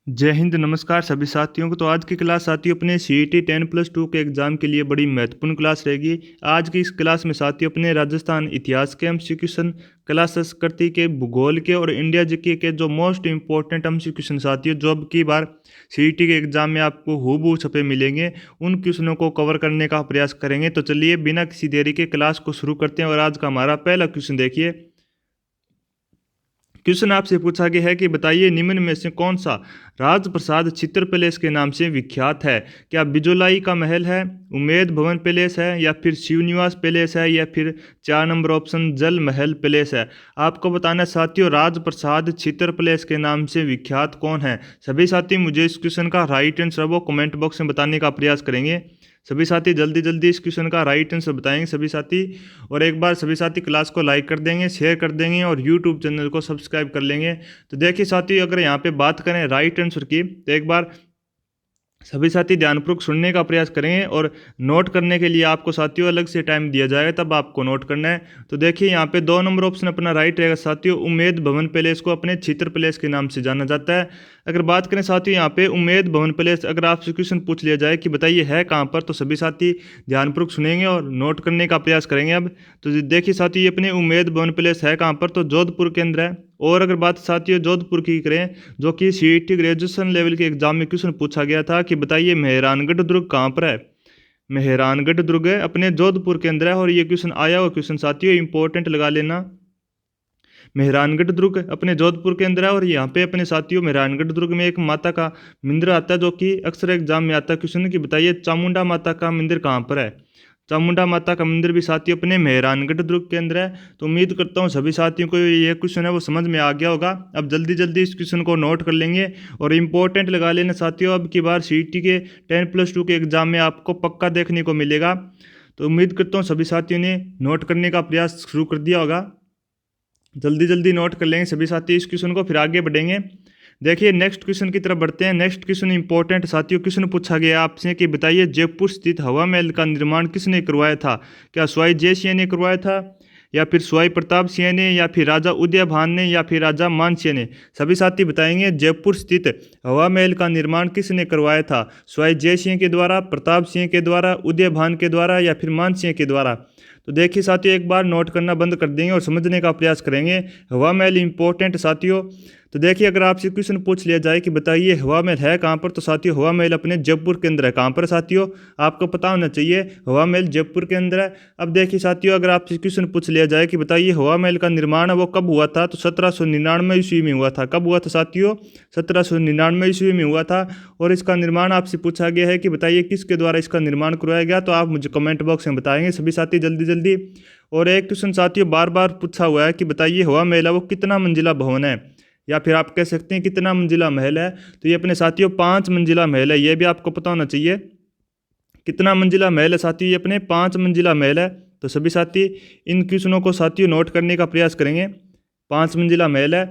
जय हिंद, नमस्कार सभी साथियों को। तो आज की क्लास साथियों अपने CET 10+2 के एग्ज़ाम के लिए बड़ी महत्वपूर्ण क्लास रहेगी। आज की इस क्लास में साथियों अपने राजस्थान इतिहास के एमसीक्यूशन, कला संस्कृति के, भूगोल के और इंडिया जीके के जो मोस्ट इंपॉर्टेंट एमसीक्यूशन साथियों जो अब की बार CET के एग्ज़ाम में आपको हूबहू छपे मिलेंगे, उन क्वेश्चनों को कवर करने का प्रयास करेंगे। तो चलिए बिना किसी देरी के क्लास को शुरू करते हैं। और आज का हमारा पहला क्वेश्चन देखिए। क्वेश्चन आपसे पूछा गया है कि बताइए निम्न में से कौन सा राजप्रसाद चित्र पैलेस के नाम से विख्यात है। क्या बिजोलाई का महल है, उमेद भवन पैलेस है, या फिर शिवनिवास पैलेस है, या फिर 4 नंबर ऑप्शन जल महल पैलेस है। आपको बताना है साथियों राजप्रसाद चित्र पैलेस के नाम से विख्यात कौन है। सभी साथी मुझे इस क्वेश्चन का राइट आंसर वो कमेंट बॉक्स में बताने का प्रयास करेंगे। सभी साथी जल्दी जल्दी इस क्वेश्चन का राइट आंसर बताएंगे सभी साथी। और एक बार सभी साथी क्लास को लाइक कर देंगे, शेयर कर देंगे और यूट्यूब चैनल को सब्सक्राइब कर लेंगे। तो देखिए साथी अगर यहाँ पे बात करें राइट आंसर की तो एक बार सभी साथी ध्यानपूर्वक सुनने का प्रयास करेंगे और नोट करने के लिए आपको साथियों अलग से टाइम दिया जाएगा, तब आपको नोट करना है। तो देखिए यहाँ पे 2 नंबर ऑप्शन अपना राइट रहेगा साथियों। उमेद भवन पैलेस को अपने चित्र पैलेस के नाम से जाना जाता है। अगर बात करें साथियों यहाँ पे उमेद भवन पैलेस, अगर आपसे क्वेश्चन पूछ लिया जाए कि बताइए है कहाँ पर, तो सभी साथी ध्यानपूर्वक सुनेंगे और नोट करने का प्रयास करेंगे। अब तो देखिए साथियों ये अपने उमेद भवन पैलेस है कहाँ पर, तो जोधपुर के अंदर है। और अगर बात साथियों जोधपुर की करें, जो कि CET ग्रेजुएशन लेवल के एग्जाम में क्वेश्चन पूछा गया था कि बताइए मेहरानगढ़ दुर्ग कहाँ पर है। मेहरानगढ़ दुर्ग है अपने जोधपुर के अंदर है। और ये क्वेश्चन आया हुआ क्वेश्चन साथियों इंपॉर्टेंट लगा लेना। मेहरानगढ़ दुर्ग अपने जोधपुर के अंदर है। और यहाँ पे अपने साथियों मेहरानगढ़ दुर्ग में एक माता का मंदिर आता है, जो कि अक्सर एग्जाम में आता है क्वेश्चन कि बताइए चामुंडा माता का मंदिर कहाँ पर है। चामुंडा माता का मंदिर भी साथियों अपने मेहरानगढ़ दुर्ग के अंदर है। तो उम्मीद करता हूँ सभी साथियों को ये क्वेश्चन है वो समझ में आ गया होगा। अब जल्दी जल्दी इस क्वेश्चन को नोट कर लेंगे और इंपॉर्टेंट लगा लेना साथियों। अब की बार CET के 10+2 के एग्जाम में आपको पक्का देखने को मिलेगा। तो उम्मीद करता हूँ सभी साथियों ने नोट करने का प्रयास शुरू कर दिया होगा। जल्दी जल्दी नोट कर लेंगे सभी साथी इस क्वेश्चन को, फिर आगे बढ़ेंगे। देखिए नेक्स्ट क्वेश्चन की तरफ बढ़ते हैं। नेक्स्ट क्वेश्चन इंपॉर्टेंट साथियों क्वेश्चन पूछा गया आपसे कि बताइए जयपुर स्थित हवा महल का निर्माण किसने करवाया था। क्या सवाई जय सिंह ने करवाया था, या फिर सवाई प्रताप सिंह ने, या फिर राजा उदयभान ने, या फिर राजा मानसिंह ने। सभी साथी बताएंगे जयपुर स्थित हवा महल का निर्माण किसने करवाया था। सवाई जय सिंह के द्वारा, प्रताप सिंह के द्वारा, उदयभान के द्वारा, या फिर मानसिंह के द्वारा। तो देखिए साथियों एक बार नोट करना बंद कर देंगे और समझने का प्रयास करेंगे। हवा महल इंपॉर्टेंट साथियों। तो देखिए अगर आपसे क्वेश्चन पूछ लिया जाए कि बताइए हवा महल है कहाँ पर, तो साथियों हवा महल अपने जयपुर के अंदर है। कहाँ पर साथियों, आपको पता होना चाहिए हवा महल जयपुर के अंदर है। अब देखिए साथियों अगर आपसे क्वेश्चन पूछ लिया जाए कि बताइए हवा महल का निर्माण है वो कब हुआ था, तो 1799 ईस्वी में हुआ था। कब हुआ था साथियों, 1799 ईस्वी में हुआ था। और इसका निर्माण आपसे पूछा गया है कि बताइए किसके द्वारा इसका निर्माण करवाया गया, तो आप मुझे कमेंट बॉक्स में बताएंगे सभी साथी जल्दी जल्दी। और एक क्वेश्चन साथियों बार बार पूछा हुआ है कि बताइए हवा महल है वो कितना मंजिला भवन है, या फिर आप कह सकते हैं कितना मंजिला महल है। तो ये अपने साथियों 5 मंजिला महल है, ये भी आपको पता होना चाहिए। कितना मंजिला महल है साथियों, ये अपने 5 मंजिला महल है। तो सभी साथी इन क्वेश्चनों को साथियों नोट करने का प्रयास करेंगे। 5 मंजिला महल है।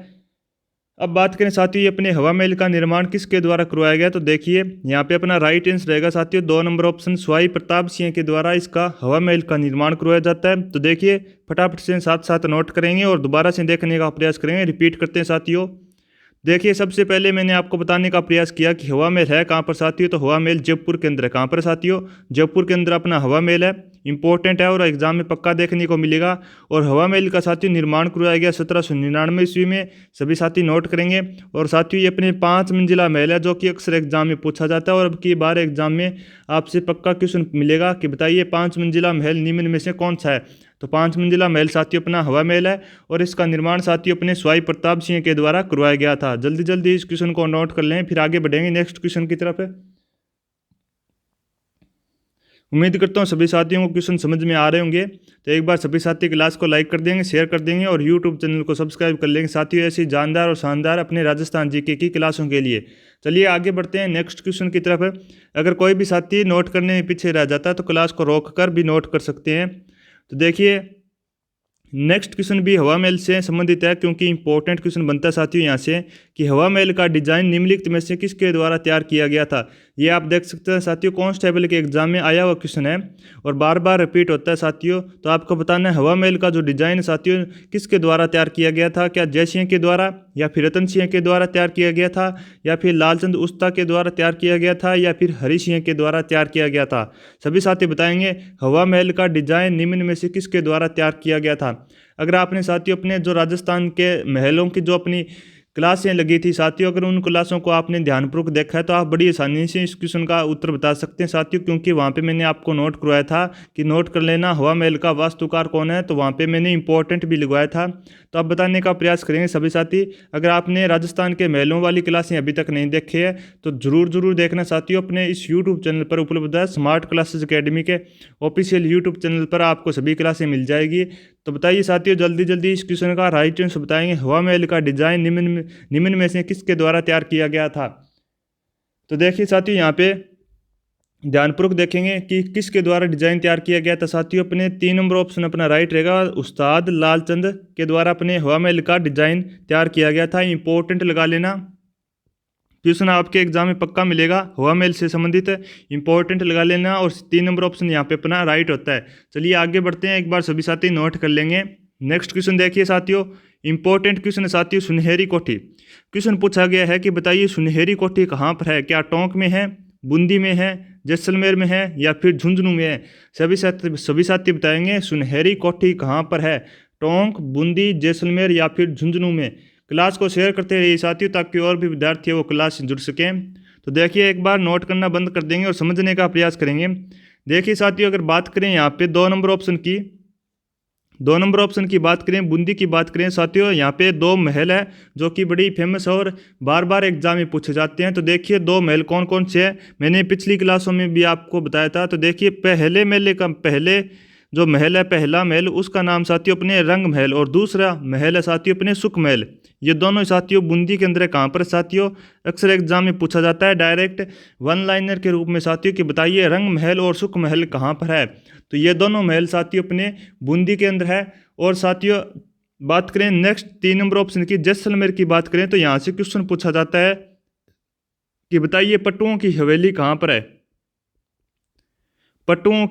अब बात करें साथियों ये अपने हवा महल का निर्माण किसके द्वारा करवाया गया, तो देखिए यहाँ पे अपना राइट आंसर रहेगा साथियों 2 नंबर ऑप्शन सवाई प्रताप सिंह के द्वारा इसका हवा महल का निर्माण करवाया जाता है। तो देखिए फटाफट से साथ साथ नोट करेंगे और दोबारा से देखने का प्रयास करेंगे। रिपीट करते हैं साथियों। देखिए सबसे पहले मैंने आपको बताने का प्रयास किया कि हवा महल है कहाँ पर साथियों, तो हवा महल जयपुर के अंदर है। कहाँ पर साथियों, जयपुर के अंदर अपना हवा महल है। इंपॉर्टेंट है और एग्जाम में पक्का देखने को मिलेगा। और हवा महल का साथियों निर्माण करवाया गया 1799 ईस्वी में। सभी साथी नोट करेंगे। और साथियों ये अपने 5 मंजिला महल है, जो कि अक्सर एग्जाम में पूछा जाता है। और अब की बार एग्जाम में आपसे पक्का क्वेश्चन मिलेगा कि बताइए 5 मंजिला महल निम्न में से कौन सा है। तो 5 मंजिला महल साथियों अपना हवा महल है। और इसका निर्माण साथियों अपने सवाई प्रताप सिंह के द्वारा करवाया गया था। जल्दी जल्दी इस क्वेश्चन को नोट कर लें, फिर आगे बढ़ेंगे नेक्स्ट क्वेश्चन की तरफ। उम्मीद करता हूँ सभी साथियों को क्वेश्चन समझ में आ रहे होंगे। तो एक बार सभी साथी क्लास को लाइक कर देंगे, शेयर कर देंगे और यूट्यूब चैनल को सब्सक्राइब कर लेंगे साथियों ऐसी जानदार और शानदार अपने राजस्थान जीके की क्लासों के लिए। चलिए आगे बढ़ते हैं नेक्स्ट क्वेश्चन की तरफ। अगर कोई भी साथी नोट करने में पीछे रह जाता है तो क्लास को रोक कर भी नोट कर सकते हैं। तो देखिए नेक्स्ट क्वेश्चन भी हवा महल से संबंधित है, क्योंकि इंपॉर्टेंट क्वेश्चन बनता है साथियों यहाँ से कि हवा महल का डिजाइन निम्नलिखित में से किसके द्वारा तैयार किया गया था। ये आप देख सकते हैं साथियों, कांस्टेबल के एग्जाम में आया हुआ क्वेश्चन है और बार बार रिपीट होता है साथियों। तो आपको बताना है हवा महल का जो डिजाइन साथियों किसके द्वारा तैयार किया गया था, क्या जय सिंह के द्वारा या फिर रतन सिंह के द्वारा तैयार किया गया था या फिर लालचंद उस्ता के द्वारा तैयार किया गया था या फिर हरि सिंह के द्वारा तैयार किया गया था। सभी साथी बताएंगे हवा महल का डिजाइन निम्न में से किसके द्वारा तैयार किया गया था। अगर आपने साथियों अपने जो राजस्थान के महलों की जो अपनी क्लासें लगी थी साथियों, अगर उन क्लासों को आपने ध्यानपूर्वक देखा है तो आप बड़ी आसानी से इस क्वेश्चन का उत्तर बता सकते हैं साथियों, क्योंकि वहाँ पे मैंने आपको नोट करवाया था कि नोट कर लेना हवा महल का वास्तुकार कौन है, तो वहाँ पे मैंने इंपॉर्टेंट भी लगवाया था। तो आप बताने का प्रयास करेंगे सभी साथी। अगर आपने राजस्थान के महलों वाली क्लासें अभी तक नहीं देखी है तो जरूर देखना साथियों। अपने इस यूट्यूब चैनल पर उपलब्ध है स्मार्ट क्लासेज अकेडमी के ऑफिशियल यूट्यूब चैनल पर आपको सभी क्लासें मिल जाएगी। तो बताइए साथियों जल्दी इस क्वेश्चन का राइट आंसर बताएंगे हवा महल का डिजाइन निम्न में से किसके द्वारा तैयार किया गया था। तो देखिए साथियों यहाँ पे ध्यानपूर्वक देखेंगे कि किसके द्वारा डिजाइन तैयार किया गया था साथियों। अपने 3 नंबर ऑप्शन अपना राइट रहेगा, उस्ताद लालचंद के द्वारा अपने हवा महल का डिजाइन तैयार किया गया था। इंपॉर्टेंट लगा लेना, क्वेश्चन आपके एग्जाम में पक्का मिलेगा, हवा महल से संबंधित इंपॉर्टेंट लगा लेना और 3 नंबर ऑप्शन यहाँ पे अपना राइट होता है। चलिए आगे बढ़ते हैं, एक बार सभी साथी नोट कर लेंगे। नेक्स्ट क्वेश्चन देखिए साथियों, इंपॉर्टेंट क्वेश्चन है साथियों, सुनहरी कोठी। क्वेश्चन पूछा गया है कि बताइए सुनहरी कोठी कहाँ पर है, क्या टोंक में है, बूंदी में है, जैसलमेर में है या फिर झुंझुनू में है। सभी साथी बताएंगे सुनहरी कोठी कहाँ पर है, टोंक, बूंदी, जैसलमेर या फिर झुंझुनू में। क्लास को शेयर करते रहिए साथियों ताकि और भी विद्यार्थी वो क्लास से जुड़ सकें। तो देखिए एक बार नोट करना बंद कर देंगे और समझने का प्रयास करेंगे। देखिए साथियों अगर बात करें यहाँ पे 2 नंबर ऑप्शन की बात करें, बूंदी की बात करें साथियों, यहाँ पे 2 महल है जो कि बड़ी फेमस है और बार बार एग्जाम में पूछे जाते हैं। तो देखिए 2 महल कौन कौन से हैं, मैंने पिछली क्लासों में भी आपको बताया था। तो देखिए पहले जो महल है, पहला महल उसका नाम साथियों अपने रंग महल और दूसरा महल है साथियों अपने सुख महल। ये दोनों साथियों बूंदी के अंदर है। कहाँ पर साथियों, अक्सर एग्जाम में पूछा जाता है डायरेक्ट 1 लाइनर के रूप में साथियों कि बताइए रंग महल और सुख महल कहाँ पर है। तो ये दोनों महल साथियों अपने बूंदी के अंदर है। और साथियों बात करें नेक्स्ट 3 नंबर ऑप्शन की, जैसलमेर की बात करें तो यहाँ से क्वेश्चन पूछा जाता है कि बताइए पट्टुओं की हवेली कहाँ पर है। पट्टुओं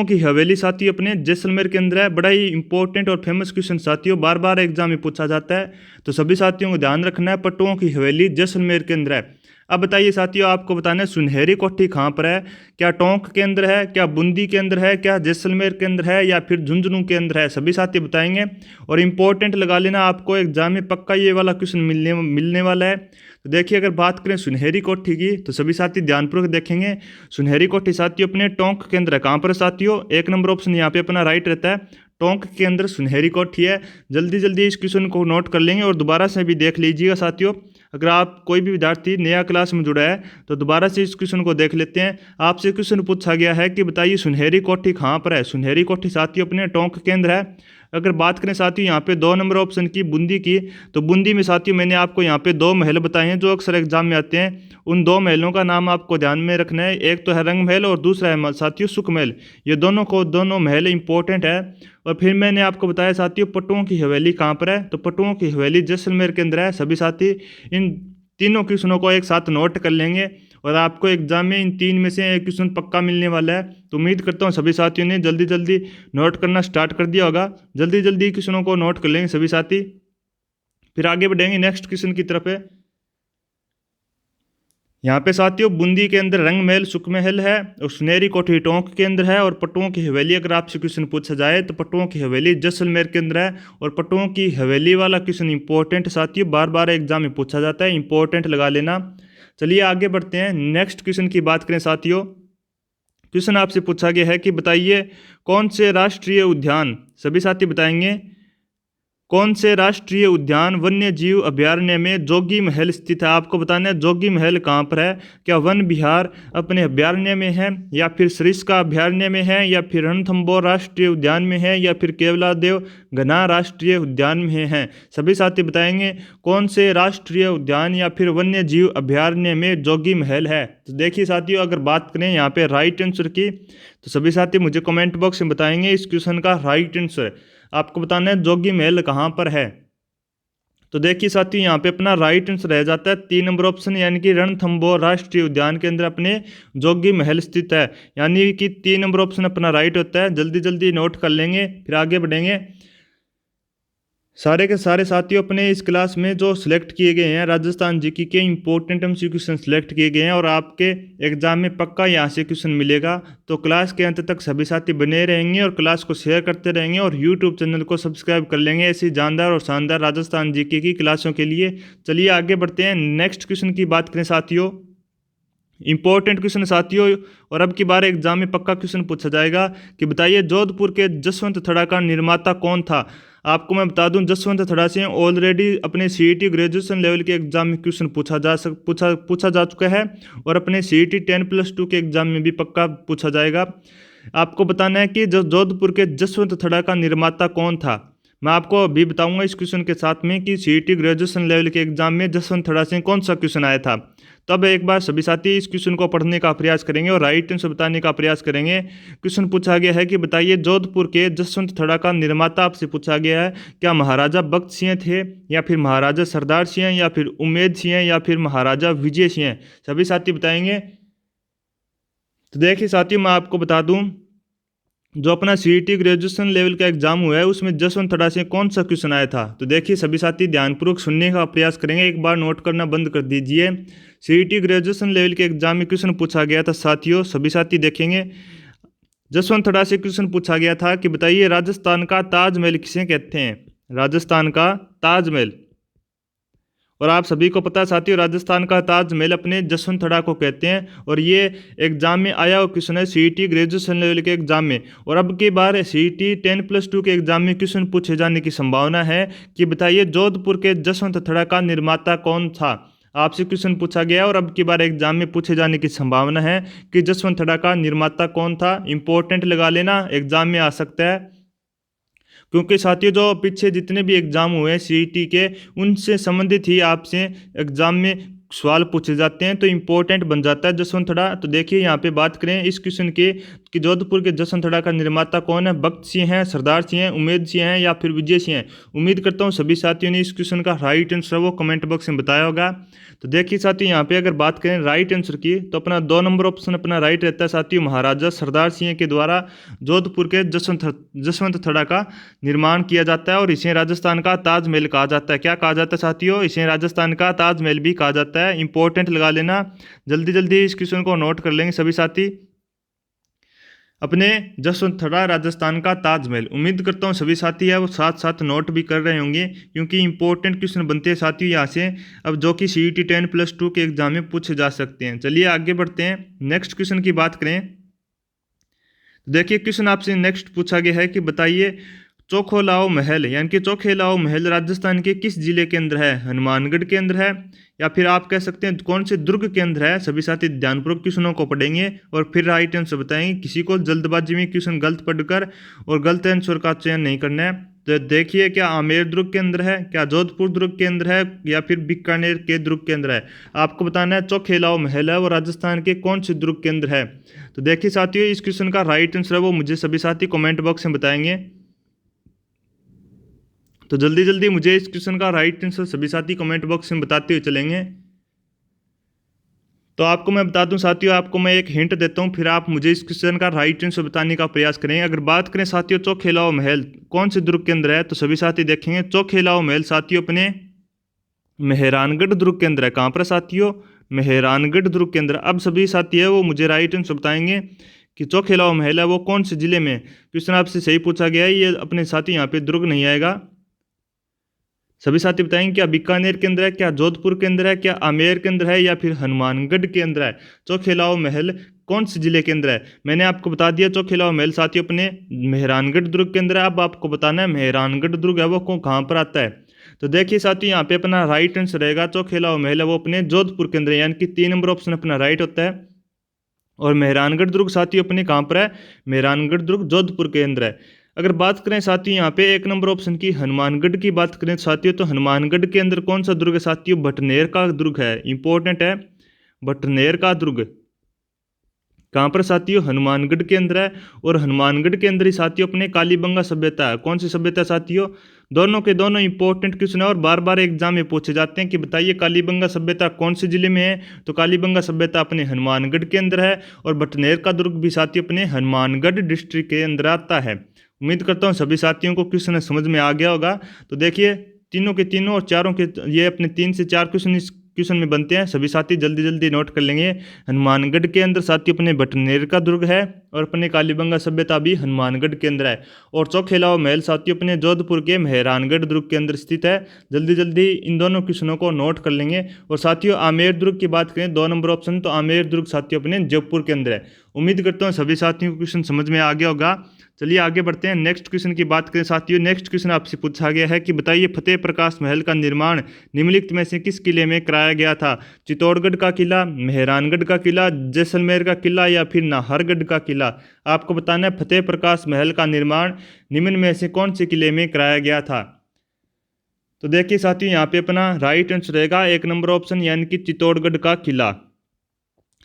की हवेली साथियों अपने जैसलमेर के अंदर है। बड़ा ही इंपॉर्टेंट और फेमस क्वेश्चन साथियों, बार बार एग्जाम में पूछा जाता है। तो सभी साथियों को ध्यान रखना है, पट्टुओं की हवेली जैसलमेर के अंदर है। अब बताइए साथियों आपको बताना है सुनहरी कोठी कहाँ पर है, क्या टोंक के अंदर है, क्या बूंदी के अंदर है, क्या जैसलमेर के अंदर है या फिर झुंझुनू के अंदर है। सभी साथी बताएंगे और इंपॉर्टेंट लगा लेना, आपको एग्जाम में पक्का ये वाला क्वेश्चन मिलने वाला है। तो देखिए अगर बात करें सुनहरी कोठी की तो सभी साथी ध्यानपूर्वक देखेंगे। सुनहरी कोठी साथियों अपने टोंक के अंदर है। कहाँ पर साथियों, 1 नंबर ऑप्शन यहाँ पे अपना राइट रहता है, टोंक के अंदर सुनहरी कोठी है। जल्दी इस क्वेश्चन को नोट कर लेंगे और दोबारा से भी देख लीजिएगा साथियों। अगर आप कोई भी विद्यार्थी नया क्लास में जुड़ा है तो दोबारा से इस क्वेश्चन को देख लेते हैं। आपसे क्वेश्चन पूछा गया है कि बताइए सुनहरी कोठी कहाँ पर है। सुनहरी कोठी साथियों अपने टोंक के अंदर है। अगर बात करें साथियों यहाँ पे 2 नंबर ऑप्शन की बूंदी की, तो बूंदी में साथियों मैंने आपको यहाँ पे 2 महल बताए हैं जो अक्सर एग्जाम में आते हैं। उन 2 महलों का नाम आपको ध्यान में रखना है, एक तो है रंग महल और दूसरा है साथियों सुख महल। ये दोनों महल इंपॉर्टेंट है। और फिर मैंने आपको बताया साथियों पट्टुओं की हवेली कहाँ पर है, तो पट्टुओं की हवेली जैसलमेर के अंदर है। सभी साथी इन तीनों क्वेश्चनों को एक साथ नोट कर लेंगे और आपको एग्जाम में इन 3 में से एक क्वेश्चन पक्का मिलने वाला है। तो उम्मीद करता हूँ सभी साथियों ने जल्दी नोट करना स्टार्ट कर दिया होगा। जल्दी क्वेश्चनों को नोट कर लेंगे सभी साथी, फिर आगे बढ़ेंगे नेक्स्ट क्वेश्चन की तरफ है। यहाँ पे साथियों बूंदी के अंदर रंग महल सुख महल है और सुनहरी कोठी टोंक के अंदर है। और पट्टुओं की हवेली अगर आपसे क्वेश्चन पूछा जाए तो पट्टुओं की हवेली जैसलमेर के अंदर है। और पट्टुओं की हवेली वाला क्वेश्चन इंपॉर्टेंट साथियों, बार एग्जाम में पूछा जाता है, इंपॉर्टेंट लगा लेना। चलिए आगे बढ़ते हैं, नेक्स्ट क्वेश्चन की बात करें साथियों। क्वेश्चन आपसे पूछा गया है कि बताइए कौन से राष्ट्रीय उद्यान, सभी साथी बताएंगे कौन से राष्ट्रीय उद्यान वन्य जीव अभ्यारण्य में जोगी महल स्थित है। आपको बताना है जोगी महल कहाँ पर है, क्या वन विहार अपने अभ्यारण्य में है या फिर सरिस्का अभ्यारण्य में है या फिर रणथंबोर राष्ट्रीय उद्यान में है या फिर केवलादेव घना राष्ट्रीय उद्यान में है। सभी साथी बताएंगे कौन से राष्ट्रीय उद्यान या फिर वन्य जीव अभ्यारण्य में जोगी महल है। तो देखिए साथियों अगर बात करें यहाँ पे राइट आंसर की तो सभी साथी मुझे कमेंट बॉक्स में बताएंगे इस क्वेश्चन का राइट आंसर। आपको बताना है जोगी महल कहाँ पर है। तो देखिए साथियों यहाँ पे अपना राइट आंसर रह जाता है 3 नंबर ऑप्शन, यानी कि रणथंभौर राष्ट्रीय उद्यान के अंदर अपने जोगी महल स्थित है, यानी कि 3 नंबर ऑप्शन अपना राइट होता है। जल्दी जल्दी नोट कर लेंगे फिर आगे बढ़ेंगे। सारे के सारे साथियों अपने इस क्लास में जो सिलेक्ट किए गए हैं राजस्थान जीके के इंपॉर्टेंट एमसीक्यू क्वेश्चन सिलेक्ट किए गए हैं और आपके एग्जाम में पक्का यहाँ से क्वेश्चन मिलेगा। तो क्लास के अंत तक सभी साथी बने रहेंगे और क्लास को शेयर करते रहेंगे और यूट्यूब चैनल को सब्सक्राइब कर लेंगे ऐसी जानदार और शानदार राजस्थान जीके की क्लासों के लिए। चलिए आगे बढ़ते हैं। नेक्स्ट क्वेश्चन की बात करें साथियों, इंपॉर्टेंट क्वेश्चन साथियों, और अब की बार एग्जाम में पक्का क्वेश्चन पूछा जाएगा कि बताइए जोधपुर के जसवंत थड़ा का निर्माता कौन था। आपको मैं बता दूं जसवंत थड़ा से ऑलरेडी अपने सीईटी ग्रेजुएशन लेवल के एग्जाम में क्वेश्चन पूछा जा चुका है और अपने सीईटी 10+2 के एग्जाम में भी पक्का पूछा जाएगा। आपको बताना है कि जोधपुर के जसवंत थड़ा का निर्माता कौन था। मैं आपको अभी बताऊंगा इस क्वेश्चन के साथ में कि सीईटी ग्रेजुएशन लेवल के एग्जाम में जसवंत थड़ा से कौन सा क्वेश्चन आया था। तब एक बार सभी साथी इस क्वेश्चन को पढ़ने का प्रयास करेंगे और राइट आंसर बताने का प्रयास करेंगे। क्वेश्चन पूछा गया है कि बताइए जोधपुर के जसवंत थड़ा का निर्माता आपसे पूछा गया है, क्या महाराजा भक्त सिंह थे या फिर महाराजा सरदार सिंह या फिर उमेद सिंह या फिर महाराजा विजय सिंह। सभी साथी बताएंगे। तो देखिए साथियों मैं आपको बता दूं जो अपना सीईटी ग्रेजुएशन लेवल का एग्जाम हुआ है उसमें जसवंत थड़ा से कौन सा क्वेश्चन आया था। तो देखिए सभी साथी ध्यानपूर्वक सुनने का प्रयास करेंगे, एक बार नोट करना बंद कर दीजिए। सीईटी ग्रेजुएशन लेवल के एग्जाम में क्वेश्चन पूछा गया था साथियों, सभी साथी देखेंगे। जसवंत थड़ा से क्वेश्चन पूछा गया था कि बताइए राजस्थान का ताजमहल किसे कहते हैं। राजस्थान का ताजमहल, और आप सभी को पता है साथियों राजस्थान का ताजमहल अपने जसवंत थड़ा को कहते हैं और ये एग्जाम में आया हुआ क्वेश्चन है सीईटी ग्रेजुएशन लेवल के एग्जाम में। और अब की बार सीईटी 10+2 के एग्जाम में क्वेश्चन पूछे जाने की संभावना है कि बताइए जोधपुर के जसवंत थड़ा का निर्माता कौन था। आपसे क्वेश्चन पूछा गया और अब की बार एग्जाम में पूछे जाने की संभावना है कि जसवंत थड़ा का निर्माता कौन था। इंपॉर्टेंट लगा लेना, एग्जाम में आ सकता है, क्योंकि साथियों जो पीछे जितने भी एग्जाम हुए हैं सीईटी के उनसे संबंधित ही आपसे एग्जाम में सवाल पूछे जाते हैं, तो इंपॉर्टेंट बन जाता है जसवंत थड़ा। तो देखिए यहाँ पे बात करें इस क्वेश्चन के कि जोधपुर के जसवंत थड़ा का निर्माता कौन है, भक्त सिंह हैं, सरदार सिंह हैं, उमेद सिंह हैं या फिर विजय सिंह हैं। उम्मीद करता हूँ सभी साथियों ने इस क्वेश्चन का राइट आंसर वो कमेंट बॉक्स में बताया होगा। तो देखिए साथियों यहाँ पे अगर बात करें राइट आंसर की तो अपना 2 नंबर ऑप्शन अपना राइट रहता है साथियों। महाराजा सरदार सिंह के द्वारा जोधपुर के जसवंत थड़ा का निर्माण किया जाता है और इसे राजस्थान का ताजमहल कहा जाता है। क्या कहा जाता है साथियों, इसे राजस्थान का ताजमहल भी कहा जाता है। इंपॉर्टेंट लगा लेना, जल्दी जल्दी इस क्वेश्चन को नोट कर लेंगे सभी साथी। अपने जसवंत थड़ा राजस्थान का ताजमहल, उम्मीद करता हूँ सभी साथी है वो साथ साथ नोट भी कर रहे होंगे क्योंकि इंपॉर्टेंट क्वेश्चन बनते हैं साथियों यहाँ से, अब जो कि सीईटी 10+2 के एग्जाम में पूछे जा सकते हैं। चलिए आगे बढ़ते हैं। नेक्स्ट क्वेश्चन की बात करें, देखिए क्वेश्चन आपसे नेक्स्ट पूछा गया है कि बताइए चोखोलाओ महल यानी कि चोखेलाओ महल राजस्थान के किस जिले के अंदर है। हनुमानगढ़ के अंदर है या फिर आप कह सकते हैं कौन से दुर्ग के अंदर है। सभी साथी ध्यानपूर्वक क्वेश्चनों को पढ़ेंगे और फिर राइट आंसर बताएंगे। किसी को जल्दबाजी में क्वेश्चन गलत पढ़कर और गलत आंसर का चयन नहीं करना है। तो देखिए क्या आमेर दुर्ग के अंदर है, क्या जोधपुर दुर्ग के अंदर है या फिर बीकानेर के दुर्ग के अंदर है। आपको बताना है चोखेलाओ महल है वो राजस्थान के कौन से दुर्ग के अंदर है। तो देखिए साथियों इस क्वेश्चन का राइट आंसर है वो मुझे सभी साथी कमेंट बॉक्स में बताएंगे। तो जल्दी जल्दी मुझे इस क्वेश्चन का राइट आंसर सभी साथी कमेंट बॉक्स में बताते हुए चलेंगे। तो आपको मैं बता दूं साथियों, आपको मैं एक हिंट देता हूं फिर आप मुझे इस क्वेश्चन का राइट आंसर बताने का प्रयास करेंगे। अगर बात करें साथियों चोखेलाओ महल कौन से दुर्ग के अंदर है तो सभी साथी देखेंगे चोखेलाओ महल साथियों अपने मेहरानगढ़ दुर्ग के अंदर है। कहाँ पर साथियों, मेहरानगढ़ दुर्ग के अंदर। अब सभी साथी है वो मुझे राइट आंसर बताएंगे कि चोखेलाओ महल है वो कौन से जिले में। क्वेश्चन आपसे सही पूछा गया है, ये अपने साथी यहाँ पे दुर्ग नहीं आएगा। सभी साथी बताएंगे क्या बीकानेर के अंदर है, क्या जोधपुर के अंदर है, क्या आमेर के अंदर है या फिर हनुमानगढ़ के अंदर है। चोखेलाओ महल कौन से जिले के अंदर है। मैंने आपको बता दिया चोखेलाओ महल साथियों अपने मेहरानगढ़ दुर्ग के अंदर है। अब आपको बताना है मेहरानगढ़ दुर्ग है वो कहाँ पर आता है। तो देखिए साथियों यहाँ पे अपना राइट आंसर रहेगा चोखेलाओ महल है वो अपने जोधपुर के अंदर है, यानी कि 3 नंबर ऑप्शन अपना राइट होता है। और मेहरानगढ़ दुर्ग साथियों अपने कहाँ पर है, मेहरानगढ़ दुर्ग जोधपुर के अंदर है। अगर बात करें साथियों यहाँ पे 1 नंबर ऑप्शन की हनुमानगढ़ की बात करें साथियों तो हनुमानगढ़ के अंदर कौन सा दुर्ग है साथियों, भटनेर का दुर्ग है। इंपॉर्टेंट है भटनेर का दुर्ग। कहाँ पर साथियों, हनुमानगढ़ के अंदर है। और हनुमानगढ़ के अंदर ही साथियों अपने कालीबंगा सभ्यता है। कौन सी सभ्यता है साथियों? दोनों के दोनों इंपॉर्टेंट क्वेश्चन है और बार बार एग्जाम में पूछे जाते हैं कि बताइए कालीबंगा सभ्यता कौन से जिले में है। तो कालीबंगा सभ्यता अपने हनुमानगढ़ के अंदर है। और बटनेर का दुर्ग भी साथियों अपने हनुमानगढ़ डिस्ट्रिक्ट के अंदर आता है। उम्मीद करता हूँ सभी साथियों को क्वेश्चन समझ में आ गया होगा। तो देखिए तीनों के तीनों और चारों के ये अपने 3 से 4 क्वेश्चन इस क्वेश्चन में बनते हैं। सभी साथी जल्दी जल्दी नोट कर लेंगे। हनुमानगढ़ के अंदर साथियों अपने बटनेर का दुर्ग है और अपने कालीबंगा सभ्यता भी हनुमानगढ़ के अंदर है। और चौखेलाव महल साथियों अपने जोधपुर के मेहरानगढ़ दुर्ग के अंदर स्थित है। जल्दी जल्दी इन दोनों क्वेश्चनों को नोट कर लेंगे। और साथियों आमेर दुर्ग की बात करें 2 नंबर ऑप्शन, तो आमेर दुर्ग साथियों अपने जयपुर के अंदर है। उम्मीद करता हूँ सभी साथियों को क्वेश्चन समझ में आ गया होगा। चलिए आगे बढ़ते हैं। नेक्स्ट क्वेश्चन की बात करें साथियों, नेक्स्ट क्वेश्चन आपसे पूछा गया है कि बताइए फतेह प्रकाश महल का निर्माण निम्नलिखित में से किस किले में कराया गया था? चित्तौड़गढ़ का किला, मेहरानगढ़ का किला, जैसलमेर का किला या फिर नाहरगढ़ का किला? आपको बताना है फतेह प्रकाश महल का निर्माण निम्न में से कौन से किले में कराया गया था। तो देखिए साथियों यहाँ पे अपना राइट आंसर रहेगा 1 नंबर ऑप्शन यानी कि चित्तौड़गढ़ का किला।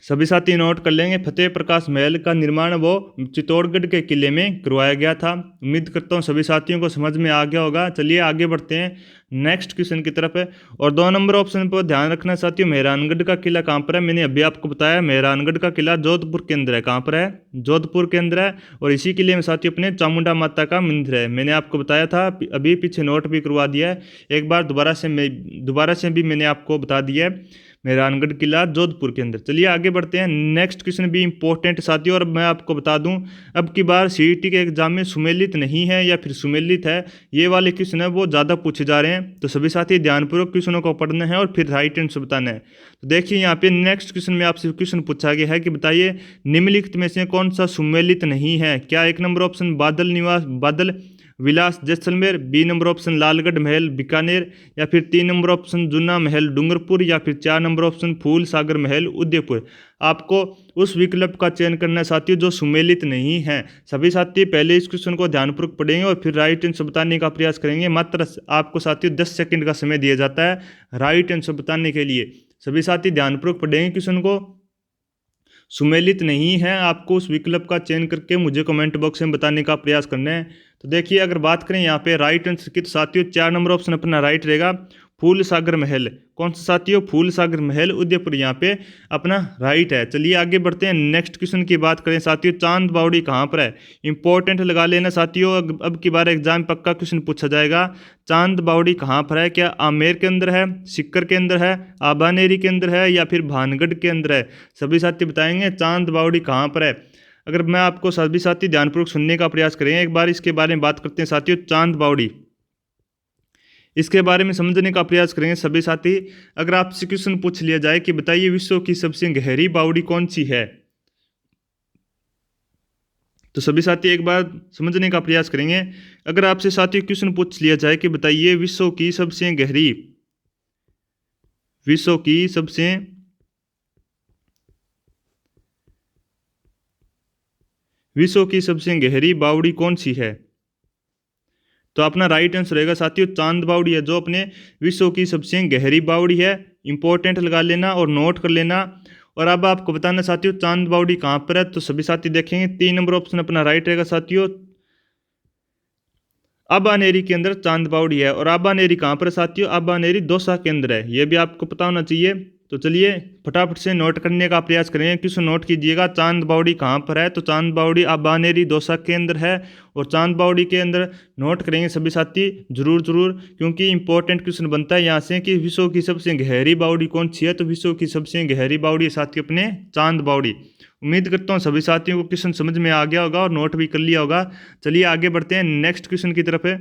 सभी साथी नोट कर लेंगे फतेह प्रकाश महल का निर्माण वो चित्तौड़गढ़ के किले में करवाया गया था। उम्मीद करता हूँ सभी साथियों को समझ में आ गया होगा। चलिए आगे बढ़ते हैं नेक्स्ट क्वेश्चन की तरफ है। और 2 नंबर ऑप्शन पर ध्यान रखना साथियों, मेहरानगढ़ का किला कहाँ पर है? मैंने अभी आपको बताया मेहरानगढ़ का किला जोधपुर के अंदर है। कहाँ पर है? जोधपुर के अंदर है। और इसी किले में साथियों अपने चामुंडा माता का मंदिर है। मैंने आपको बताया था, अभी पीछे नोट भी करवा दिया है एक बार, दोबारा से भी मैंने आपको बता दिया है, मेहरानगढ़ किला जोधपुर के अंदर। चलिए आगे बढ़ते हैं। नेक्स्ट क्वेश्चन भी इंपॉर्टेंट साथियों, और मैं आपको बता दूं अब की बार सीईटी के एग्जाम में सुमेलित नहीं है या फिर सुमेलित है, ये वाले क्वेश्चन है वो ज़्यादा पूछे जा रहे हैं। तो सभी साथी ध्यानपूर्वक क्वेश्चनों को पढ़ना है और फिर राइट आंसर बताना है। तो देखिए यहाँ पे नेक्स्ट क्वेश्चन में आपसे क्वेश्चन पूछा गया है कि बताइए निम्नलिखित में से कौन सा सुमेलित नहीं है? क्या 1 number option Badal Vilas Jaisalmer, B number option Lalgarh Mahal Bikaner, या फिर 3 नंबर ऑप्शन जूना महल डूंगरपुर, या फिर 4 नंबर ऑप्शन फूल सागर महल उदयपुर? आपको उस विकल्प का चयन करना है साथियों जो सुमेलित नहीं है। सभी साथी पहले इस क्वेश्चन को ध्यानपूर्वक पढ़ेंगे और फिर राइट आंसर बताने का प्रयास करेंगे। मात्र आपको साथियों 10 सेकंड का समय दिया जाता है राइट आंसर बताने के लिए। सभी साथी ध्यानपूर्वक पढ़ेंगे क्वेश्चन को। सुमेलित नहीं है, आपको उस विकल्प का चयन करके मुझे कमेंट बॉक्स में बताने का प्रयास करना है। तो देखिए अगर बात करें यहाँ पे राइट आंसर की, तो साथियों 4 नंबर ऑप्शन अपना राइट रहेगा, फूल सागर महल। कौन सा साथियों? फूल सागर महल उदयपुर यहाँ पे अपना राइट है। चलिए आगे बढ़ते हैं। नेक्स्ट क्वेश्चन की बात करें साथियों, चांद बावड़ी कहाँ पर है? इंपॉर्टेंट लगा लेना साथियों, अब की बार एग्जाम पक्का क्वेश्चन पूछा जाएगा। चांद बावड़ी कहाँ पर है? क्या आमेर के अंदर है, सिक्कर के अंदर है, आबानेरी के अंदर है, या फिर भानगढ़ के अंदर है? सभी साथी बताएंगे चांद बावड़ी कहाँ पर है। अगर मैं आपको सभी साथी ध्यानपूर्वक सुनने का प्रयास करें, एक बार इसके बारे में बात करते हैं साथियों। चांद बावड़ी, इसके बारे में समझने का प्रयास करेंगे सभी साथी। अगर आपसे क्वेश्चन पूछ लिया जाए कि बताइए विश्व की सबसे गहरी बावड़ी कौन सी है, तो सभी साथी एक बार समझने का प्रयास करेंगे। अगर आपसे साथी क्वेश्चन पूछ लिया जाए कि बताइए विश्व की सबसे गहरी बावड़ी कौन सी है, तो अपना राइट आंसर रहेगा साथियों चांद बावड़ी है, जो अपने विश्व की सबसे गहरी बावड़ी है। इंपॉर्टेंट लगा लेना और नोट कर लेना। और अब आपको बताना साथियों चांद बावड़ी कहाँ पर है, तो सभी साथी देखेंगे 3 नंबर ऑप्शन अपना राइट रहेगा साथियों, आबानेरी के अंदर चांद बावड़ी है। और आबानेरी कहाँ पर है साथियों? आबानेरी दौसा के अंदर है, यह भी आपको पता होना चाहिए। तो चलिए फटाफट से नोट करने का प्रयास करेंगे। किस नोट कीजिएगा चांद बावड़ी कहाँ पर है, तो चांद बावड़ी आबानेरी दौसा के अंदर है। और चांद बावड़ी के अंदर नोट करेंगे सभी साथी जरूर, क्योंकि इंपॉर्टेंट क्वेश्चन बनता है यहाँ से कि विश्व की सबसे गहरी बावड़ी कौन सी है, तो विश्व की सबसे गहरी बावड़ी साथी अपने चांद बावड़ी। उम्मीद करता हूँ सभी साथियों को क्वेश्चन समझ में आ गया होगा और नोट भी कर लिया होगा। चलिए आगे बढ़ते हैं नेक्स्ट क्वेश्चन की तरफ है।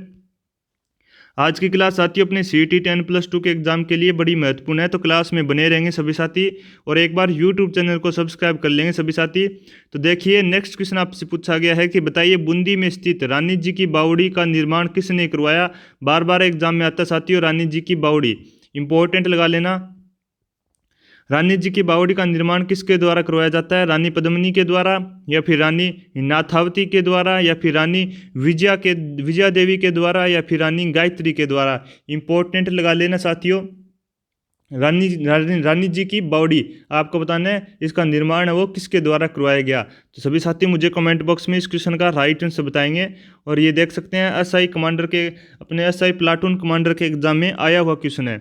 आज की क्लास साथियों अपने CET 10+2 के एग्जाम के लिए बड़ी महत्वपूर्ण है, तो क्लास में बने रहेंगे सभी साथी और एक बार YouTube चैनल को सब्सक्राइब कर लेंगे सभी साथी। तो देखिए नेक्स्ट क्वेश्चन आपसे पूछा गया है कि बताइए बूंदी में स्थित रानी जी की बावड़ी का निर्माण किसने करवाया? बार बार एग्जाम में आता साथियों रानी जी की बावड़ी, इंपॉर्टेंट लगा लेना। रानी जी की बावड़ी का निर्माण किसके द्वारा करवाया जाता है? रानी पद्मिनी के द्वारा, या फिर रानी नाथावती के द्वारा, या फिर रानी विजया देवी के द्वारा, या फिर रानी गायत्री के द्वारा? इंपॉर्टेंट लगा लेना साथियों। रानी जी की बावड़ी आपको बताना है इसका निर्माण है वो किसके द्वारा करवाया गया। तो सभी साथी मुझे कमेंट बॉक्स में इस क्वेश्चन का राइट आंसर बताएंगे। और ये देख सकते हैं एसआई कमांडर के अपने एसआई प्लाटून कमांडर के एग्जाम में आया हुआ क्वेश्चन है।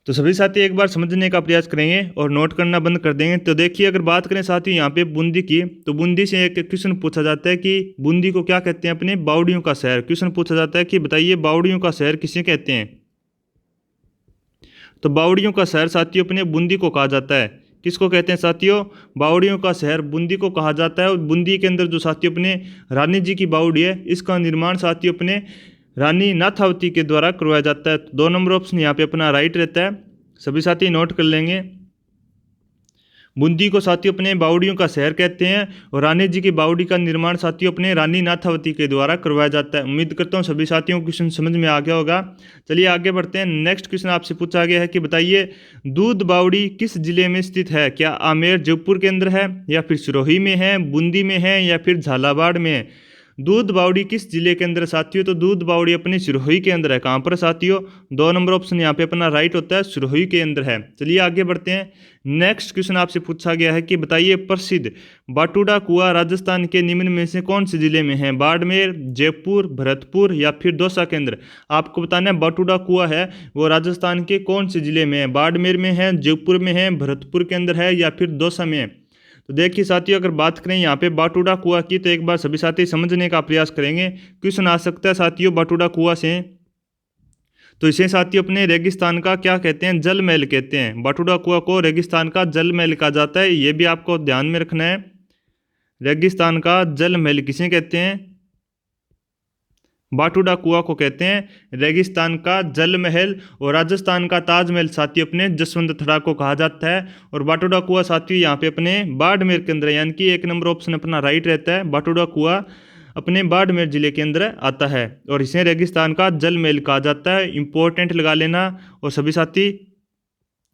तो सभी साथी एक बार समझने का प्रयास करेंगे और नोट करना बंद कर देंगे। तो देखिए अगर बात करें साथी यहाँ पे बूंदी की, तो बूंदी से एक क्वेश्चन पूछा जाता है कि बूंदी को क्या कहते हैं, अपने बावड़ियों का शहर। क्वेश्चन पूछा जाता है कि बताइए बावड़ियों का शहर किसे कहते हैं। तो बावड़ियों का शहर साथियों अपने बूंदी को कहा जाता है। किसको कहते हैं साथियों, बावड़ियों का शहर बूंदी को कहा जाता है। और बूंदी के अंदर जो साथियों अपने रानी जी की बावड़ी है इसका निर्माण साथियों अपने रानी नाथावती के द्वारा करवाया जाता है। तो 2 नंबर ऑप्शन यहाँ पे अपना राइट रहता है। सभी साथी नोट कर लेंगे। बूंदी को साथियों अपने बावड़ियों का शहर कहते हैं और रानी जी की बावड़ी का निर्माण साथियों अपने रानी नाथावती के द्वारा करवाया जाता है। उम्मीद करता हूँ सभी साथियों को क्वेश्चन समझ में आ गया होगा। चलिए आगे बढ़ते हैं। नेक्स्ट क्वेश्चन आपसे पूछा गया है कि बताइए दूध बावड़ी किस जिले में स्थित है। क्या आमेर जयपुर के अंदर है, या फिर सिरोही में है, बूंदी में है, या फिर झालावाड़ में है। दूध बावड़ी किस जिले के अंदर है साथियों, तो दूध बावड़ी अपने सिरोही के अंदर है। कहाँ पर साथियों, 2 नंबर ऑप्शन यहाँ पे अपना राइट होता है, सिरोही के अंदर है। चलिए आगे बढ़ते हैं। नेक्स्ट क्वेश्चन आपसे पूछा गया है कि बताइए प्रसिद्ध बाटूड़ा कुआं राजस्थान के निम्न में से कौन से जिले में है। बाड़मेर, जयपुर, भरतपुर, या फिर दौसा के अंदर। आपको बताना है बाटूड़ा कुआं है वो राजस्थान के कौन से जिले में है। बाड़मेर में है, जयपुर में है, भरतपुर के अंदर है, या फिर दौसा में है। तो देखिए साथियों अगर बात करें यहाँ पे बाटूड़ा कुआं की, तो एक बार सभी साथी समझने का प्रयास करेंगे। क्वेश्चन आ सकता है साथियों बाटूड़ा कुआं से। तो इसे साथियों अपने रेगिस्तान का क्या कहते हैं, जल महल कहते हैं। बाटूड़ा कुआं को रेगिस्तान का जल महल कहा जाता है, ये भी आपको ध्यान में रखना है। रेगिस्तान का जल महल किसे कहते हैं, बाटूड़ा कुआं को कहते हैं रेगिस्तान का जल महल। और राजस्थान का ताजमहल साथियों अपने जसवंत थड़ा को कहा जाता है। और बाटूड़ा कुआं साथियों यहाँ पे अपने बाड़मेर के अंदर, यानी कि 1 नंबर ऑप्शन अपना राइट रहता है। बाटूड़ा कुआं अपने बाड़मेर जिले के अंदर आता है और इसे रेगिस्तान का जल महल कहा जाता है। इंपॉर्टेंट लगा लेना और सभी साथी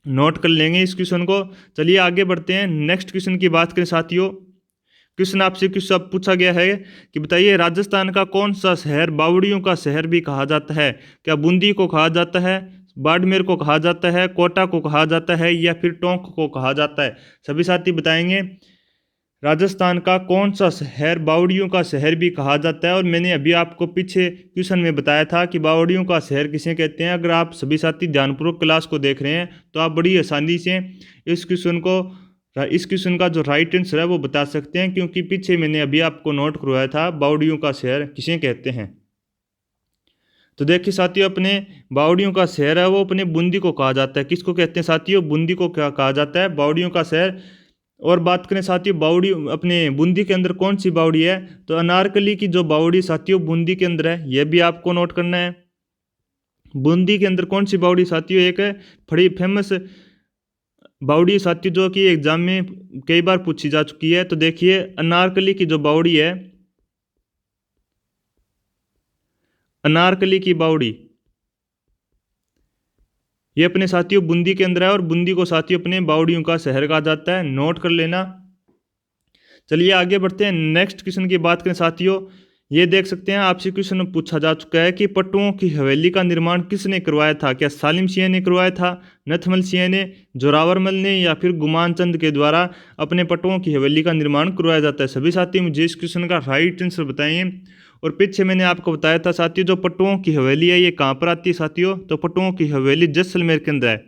नोट कर लेंगे इस क्वेश्चन को। चलिए आगे बढ़ते हैं। नेक्स्ट क्वेश्चन की बात करें साथियों, क्वेश्चन आपसे क्वेश्चन पूछा गया है कि बताइए राजस्थान का कौन सा शहर बावड़ियों का शहर भी कहा जाता है। क्या बूंदी को कहा जाता है, बाड़मेर को कहा जाता है, कोटा को कहा जाता है, या फिर टोंक को कहा जाता है। सभी साथी बताएंगे राजस्थान का कौन सा शहर बावड़ियों का शहर भी कहा जाता है। और मैंने अभी आपको पीछे क्वेश्चन में बताया था कि बावड़ियों का शहर किसे कहते हैं। अगर आप सभी साथी ध्यानपूर्वक क्लास को देख रहे हैं तो आप बड़ी आसानी से इस क्वेश्चन का जो राइट आंसर है वो बता सकते हैं, क्योंकि पीछे मैंने अभी आपको नोट करवाया था बावड़ियों का शहर किसे कहते हैं। तो देखिए साथियों अपने बावड़ियों का शहर है वो अपने बूंदी को कहा जाता है। किसको कहते हैं साथियों, बूंदी को क्या कहा जाता है, बावड़ियों का शहर। और बात करें साथियों बावड़ी अपने बूंदी के अंदर कौन सी बावड़ी है, तो अनारकली की जो बावड़ी साथियों बूंदी के अंदर है, यह भी आपको नोट करना है। बूंदी के अंदर कौन सी बावड़ी साथियों, एक बड़ी फेमस बावड़ी साथियों जो कि एग्जाम में कई बार पूछी जा चुकी है। तो देखिए अनारकली की जो बावड़ी है, अनारकली की बावड़ी ये अपने साथियों बूंदी के अंदर है और बूंदी को साथियों अपने बावड़ियों का शहर कहा जाता है, नोट कर लेना। चलिए आगे बढ़ते हैं। नेक्स्ट क्वेश्चन की बात करें साथियों, ये देख सकते हैं आपसे क्वेश्चन पूछा जा चुका है कि पट्टुओं की हवेली का निर्माण किसने करवाया था। क्या सालिम सिंह ने करवाया था, नथमल सिंह ने, जोरावर मल ने, या फिर गुमान चंद के द्वारा अपने पट्टुओं की हवेली का निर्माण करवाया जाता है। सभी साथी मुझे इस क्वेश्चन का राइट आंसर बताएं। और पीछे मैंने आपको बताया था साथियों जो पट्टुओं की हवेली है ये कहाँ पर आती है साथियों, तो पट्टुओं की हवेली जैसलमेर के अंदर है।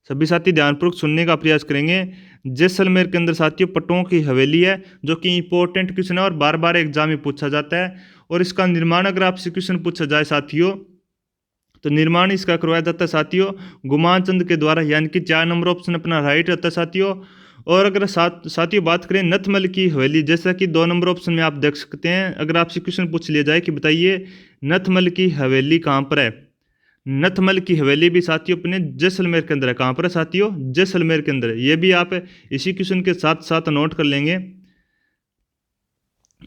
सभी साथी ध्यानपूर्वक सुनने का प्रयास करेंगे। जैसलमेर के अंदर साथियों पट्टुओं की हवेली है, जो कि इंपॉर्टेंट क्वेश्चन है और बार बार एग्जाम में पूछा जाता है। और इसका निर्माण अगर आपसे क्वेश्चन पूछा जाए साथियों, तो निर्माण इसका करवाया जाता है साथियों गुमान चंद के द्वारा, यानी कि 4 नंबर ऑप्शन अपना राइट रहता है साथियों। और अगर साथियों बात करें नथमल की हवेली, जैसा कि 2 नंबर ऑप्शन में आप देख सकते हैं, अगर आपसे क्वेश्चन पूछ लिया जाए कि बताइए नथमल की हवेली कहाँ पर है, नथमल की हवेली भी साथियों अपने जैसलमेर के अंदर है। कहाँ पर है साथियों, जैसलमेर के अंदर है। ये भी आप इसी क्वेश्चन के साथ साथ नोट कर लेंगे।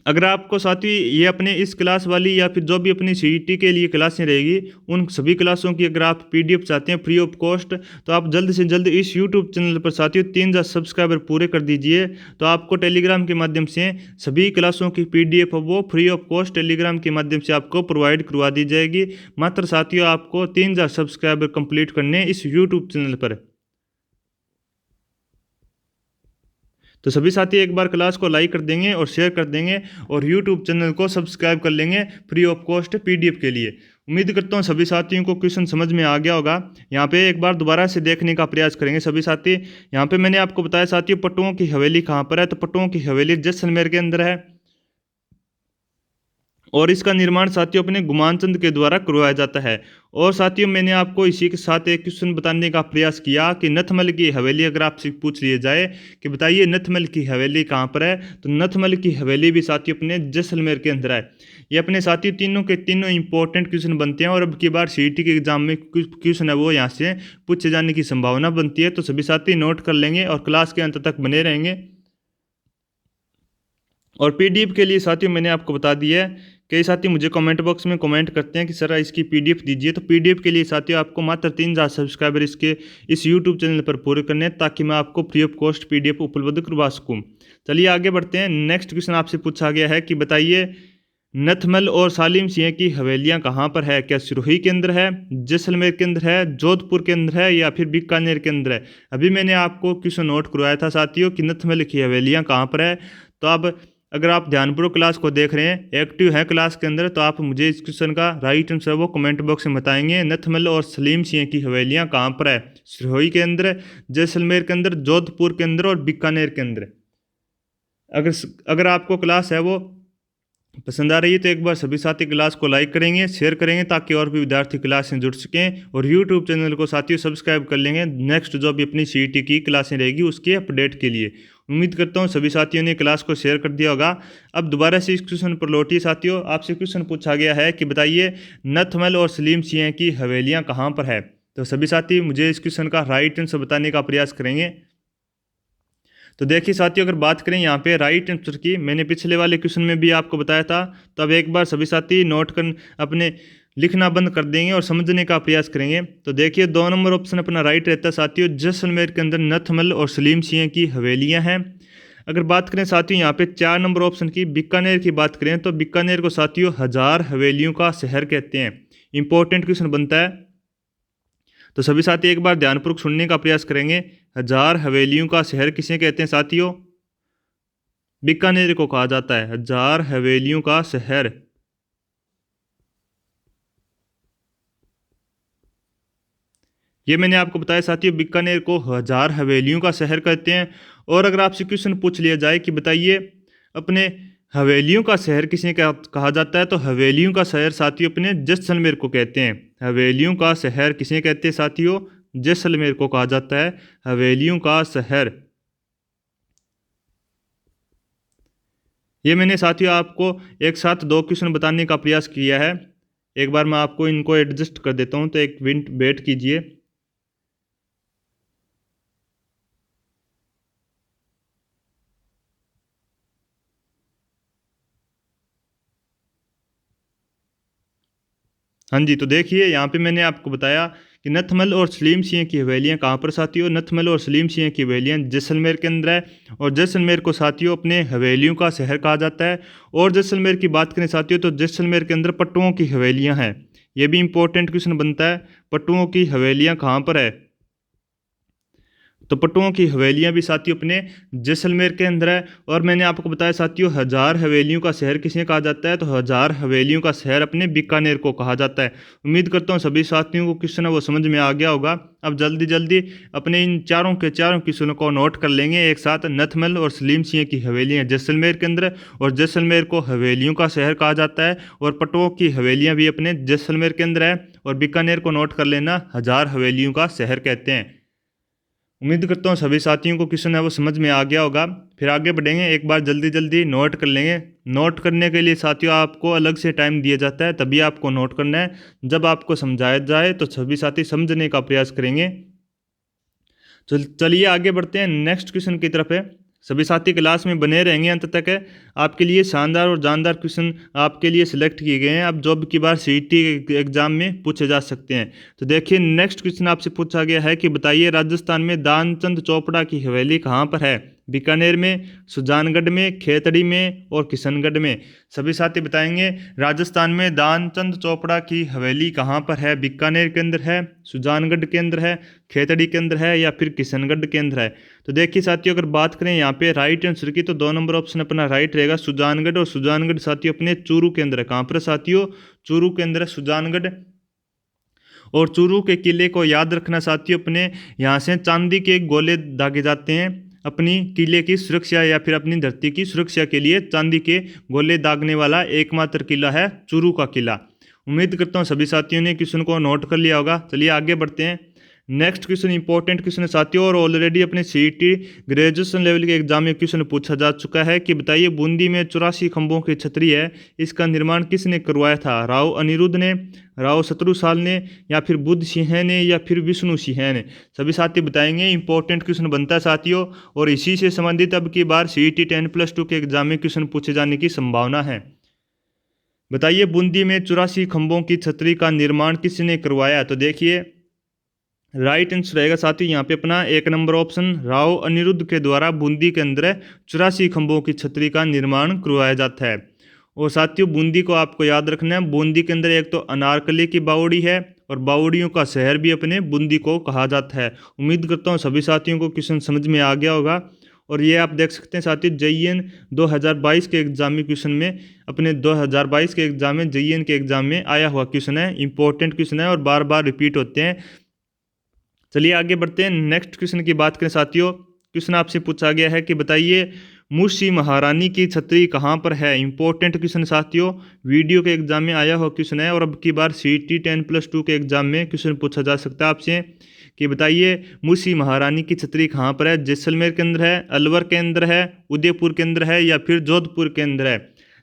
अगर आपको साथी ये अपने इस क्लास वाली या फिर जो भी अपनी सीईटी के लिए क्लासें रहेगी उन सभी क्लासों की अगर आप पीडीएफ चाहते हैं फ्री ऑफ कॉस्ट, तो आप जल्द से जल्द इस यूट्यूब चैनल पर साथियों 3000 सब्सक्राइबर पूरे कर दीजिए। तो आपको टेलीग्राम के माध्यम से सभी क्लासों की पीडीएफ वो फ्री ऑफ कॉस्ट टेलीग्राम के माध्यम से आपको प्रोवाइड करवा दी जाएगी। मात्र साथियों आपको 3000 सब्सक्राइबर कंप्लीट करने इस यूट्यूब चैनल पर। तो सभी साथी एक बार क्लास को लाइक कर देंगे और शेयर कर देंगे और यूट्यूब चैनल को सब्सक्राइब कर लेंगे फ्री ऑफ कॉस्ट पीडीएफ के लिए। उम्मीद करता हूँ सभी साथियों को क्वेश्चन समझ में आ गया होगा। यहाँ पे एक बार दोबारा से देखने का प्रयास करेंगे सभी साथी। यहाँ पे मैंने आपको बताया साथियों पट्टुओं की हवेली कहाँ पर है, तो पट्टुओं की हवेली जैसलमेर के अंदर है और इसका निर्माण साथियों अपने गुमानचंद के द्वारा करवाया जाता है। और साथियों मैंने आपको इसी के साथ एक क्वेश्चन बताने का प्रयास किया कि नथमल की हवेली अगर आपसे पूछ लिया जाए कि बताइए नथमल की हवेली कहाँ पर है, तो नथमल की हवेली भी साथियों अपने जैसलमेर के अंदर है। ये अपने साथियों तीनों के तीनों इंपॉर्टेंट क्वेश्चन बनते हैं और अब की बार सीईटी के एग्जाम में क्वेश्चन है वो यहाँ से पूछे जाने की संभावना बनती है। तो सभी साथी नोट कर लेंगे और क्लास के अंत तक बने रहेंगे। और पीडीएफ के लिए साथियों मैंने आपको बता दिया है। कई साथी मुझे कमेंट बॉक्स में कमेंट करते हैं कि सर इसकी पीडीएफ दीजिए, तो पीडीएफ के लिए साथियों आपको मात्र 3000 सब्सक्राइबर इस यूट्यूब चैनल पर पूरे करने हैं ताकि मैं आपको फ्री ऑफ कॉस्ट पीडीएफ उपलब्ध करवा सकूँ। चलिए आगे बढ़ते हैं। नेक्स्ट क्वेश्चन आपसे पूछा गया है कि बताइए नथमल और सालिम सिंह की हवेलियां कहाँ पर है, क्या सिरोही के अंदर है, जैसलमेर के अंदर है, जोधपुर के अंदर है या फिर बीकानेर के अंदर है। अभी मैंने आपको क्वेश्चन नोट करवाया था साथियों कि नथमल की हवेलियां कहाँ पर है। तो अब अगर आप ध्यानपूर्वक क्लास को देख रहे हैं, एक्टिव है क्लास के अंदर, तो आप मुझे इस क्वेश्चन का राइट आंसर वो कमेंट बॉक्स में बताएंगे। नथमल और सलीम सिंह की हवेलियां कहाँ पर है, सिरोही के अंदर, जैसलमेर के अंदर, जोधपुर के अंदर और बीकानेर के अंदर। अगर अगर आपको क्लास है वो पसंद आ रही है तो एक बार सभी साथी क्लास को लाइक करेंगे, शेयर करेंगे ताकि और भी विद्यार्थी क्लास से जुड़ सकें और यूट्यूब चैनल को साथियों सब्सक्राइब कर लेंगे नेक्स्ट जो भी अपनी सीईटी की क्लासें रहेगी उसके अपडेट के लिए। उम्मीद करता हूँ सभी साथियों ने क्लास को शेयर कर दिया होगा। अब दोबारा से इस क्वेश्चन पर लौटिए साथियों। आपसे क्वेश्चन पूछा गया है कि बताइए नथमल और सलीम सिंह की हवेलियाँ कहाँ पर है। तो सभी साथी मुझे इस क्वेश्चन का राइट आंसर बताने का प्रयास करेंगे। तो देखिए साथियों अगर बात करें यहाँ पे राइट आंसर की, मैंने पिछले वाले क्वेश्चन में भी आपको बताया था। तो अब एक बार सभी साथी नोट कर अपने लिखना बंद कर देंगे और समझने का प्रयास करेंगे। तो देखिए 2 नंबर ऑप्शन अपना राइट रहता है साथियों। जैसलमेर के अंदर नथमल और सलीम सिंह की हवेलियाँ हैं। अगर बात करें साथियों यहाँ पे 4 नंबर ऑप्शन की बीकानेर की बात करें तो बीकानेर को साथियों 1000 हवेलियों का शहर कहते हैं। इंपॉर्टेंट क्वेश्चन बनता है, तो सभी साथी एक बार ध्यानपूर्वक सुनने का प्रयास करेंगे। 1000 हवेलियों का शहर किसे कहते हैं साथियों, बीकानेर को कहा जाता है 1000 हवेलियों का शहर। ये मैंने आपको बताया साथियों बीकानेर को 1000 हवेलियों का शहर कहते हैं। और अगर आपसे क्वेश्चन पूछ लिया जाए कि बताइए अपने हवेलियों का शहर किसे कहा जाता है, तो हवेलियों का शहर साथियों अपने जैसलमेर को कहते हैं। हवेलियों का शहर किसे कहते हैं साथियों, जैसलमेर को कहा जाता है हवेलियों का शहर। ये मैंने साथियों आपको एक साथ 2 क्वेश्चन बताने का प्रयास किया है। एक बार मैं आपको इनको एडजस्ट कर देता हूँ, तो एक मिनट वेट कीजिए। हाँ जी, तो देखिए यहाँ पे मैंने आपको बताया कि नथमल और सलीम सिंह की हवेलियाँ कहाँ पर साथियों, नथमल और सलीम सिंह की हवेलियाँ जैसलमेर के अंदर है। और जैसलमेर को साथियों अपने हवेलियों का शहर कहा जाता है। और जैसलमेर की बात करें साथियों तो जैसलमेर के अंदर पट्टुओं की हवेलियाँ हैं। ये भी इंपॉर्टेंट क्वेश्चन बनता है, पट्टुओं की हवेलियाँ कहाँ पर है। तो पट्टुओं की हवेलियां भी साथियों अपने जैसलमेर के अंदर है। और मैंने आपको बताया साथियों 1000 हवेलियों का शहर किसे कहा जाता है, तो 1000 हवेलियों का शहर अपने बीकानेर को कहा जाता है। उम्मीद करता हूँ सभी साथियों को क्वेश्चन है वो समझ में आ गया होगा। अब जल्दी जल्दी अपने इन चारों के चारों क्वेश्चनों को नोट कर लेंगे एक साथ। नथमल और सलीम सिंह की हवेलियाँ जैसलमेर के अंदर और जैसलमेर को हवेलियों का शहर कहा जाता है। और पट्टुओं की हवेलियाँ भी अपने जैसलमेर के अंदर है। और बीकानेर को नोट कर लेना 1000 हवेलियों का शहर कहते हैं। उम्मीद करता हूँ सभी साथियों को क्वेश्चन है वो समझ में आ गया होगा। फिर आगे बढ़ेंगे, एक बार जल्दी जल्दी नोट कर लेंगे। नोट करने के लिए साथियों आपको अलग से टाइम दिया जाता है, तभी आपको नोट करना है। जब आपको समझाया जाए तो सभी साथी समझने का प्रयास करेंगे। चलिए आगे बढ़ते हैं नेक्स्ट क्वेश्चन की तरफ है। सभी साथी क्लास में बने रहेंगे अंत तक। आपके लिए शानदार और जानदार क्वेश्चन आपके लिए सिलेक्ट किए गए हैं, अब जो की बार सीईटी एग्जाम में पूछे जा सकते हैं। तो देखिए नेक्स्ट क्वेश्चन आपसे पूछा गया है कि बताइए राजस्थान में दानचंद चोपड़ा की हवेली कहाँ पर है? बीकानेर में, सुजानगढ़ में, खेतड़ी में और किशनगढ़ में। सभी साथी बताएंगे राजस्थान में दानचंद चोपड़ा की हवेली कहाँ पर है? बीकानेर के अंदर है, सुजानगढ़ के अंदर है, खेतड़ी के अंदर है या फिर किशनगढ़ के अंदर है। तो देखिए साथियों अगर बात करें यहाँ पे राइट आंसर की तो 2 नंबर ऑप्शन अपना राइट रहेगा सुजानगढ़, और सुजानगढ़ साथियों अपने चूरू के अंदर है। कहाँ पर साथियों? चूरू के अंदर है सुजानगढ़। और चूरू के किले को याद रखना साथियों, अपने यहाँ से चांदी के गोले दागे जाते हैं अपनी किले की सुरक्षा या फिर अपनी धरती की सुरक्षा के लिए। चांदी के गोले दागने वाला एकमात्र किला है चूरू का किला। उम्मीद करता हूँ सभी साथियों ने क्वेश्चन को नोट कर लिया होगा। चलिए आगे बढ़ते हैं। नेक्स्ट क्वेश्चन इंपॉर्टेंट क्वेश्चन है साथियों, और ऑलरेडी अपने सीईटी ग्रेजुएशन लेवल के एग्जाम में क्वेश्चन पूछा जा चुका है कि बताइए बूंदी में 84 खंभों की छतरी है, इसका निर्माण किसने करवाया था? राव अनिरुद्ध ने, राव शत्रुसाल ने या फिर बुद्ध सिंह ने या फिर विष्णु सिंह ने। सभी साथी बताएंगे। इंपॉर्टेंट क्वेश्चन बनता है साथियों, और इसी से संबंधित अब की बार सीईटी 10+2 के एग्जाम में क्वेश्चन पूछे जाने की संभावना है। बताइए बूंदी में 84 खंभों की छतरी का निर्माण किसने करवाया? तो देखिए राइट आंसर रहेगा साथियों यहाँ पे अपना 1 नंबर ऑप्शन, राव अनिरुद्ध के द्वारा बूंदी के अंदर 84 खंभों की छतरी का निर्माण करवाया जाता है। और साथियों बूंदी को आपको याद रखना है, बूंदी के अंदर एक तो अनारकली की बावड़ी है और बावड़ियों का शहर भी अपने बूंदी को कहा जाता है। उम्मीद करता हूँ सभी साथियों को क्वेश्चन समझ में आ गया होगा। और ये आप देख सकते हैं साथियों JEN 2022 के एग्जाम में क्वेश्चन में, अपने 2022 के एग्जाम में JEN के एग्जाम में आया हुआ क्वेश्चन है। इंपॉर्टेंट क्वेश्चन है और बार बार रिपीट होते हैं। चलिए आगे बढ़ते हैं। नेक्स्ट क्वेश्चन की बात करें साथियों, क्वेश्चन आपसे पूछा गया है कि बताइए मुर्शी महारानी की छतरी कहाँ पर है? इंपॉर्टेंट क्वेश्चन साथियों, वीडियो के एग्जाम में आया हुआ क्वेश्चन है और अब की बार सीईटी 10+2 के एग्जाम में क्वेश्चन पूछा जा सकता है आपसे कि बताइए मुर्शी महारानी की छतरी कहाँ पर है? जैसलमेर के अंदर है, अलवर के अंदर है, उदयपुर के अंदर है या फिर जोधपुर के अंदर है।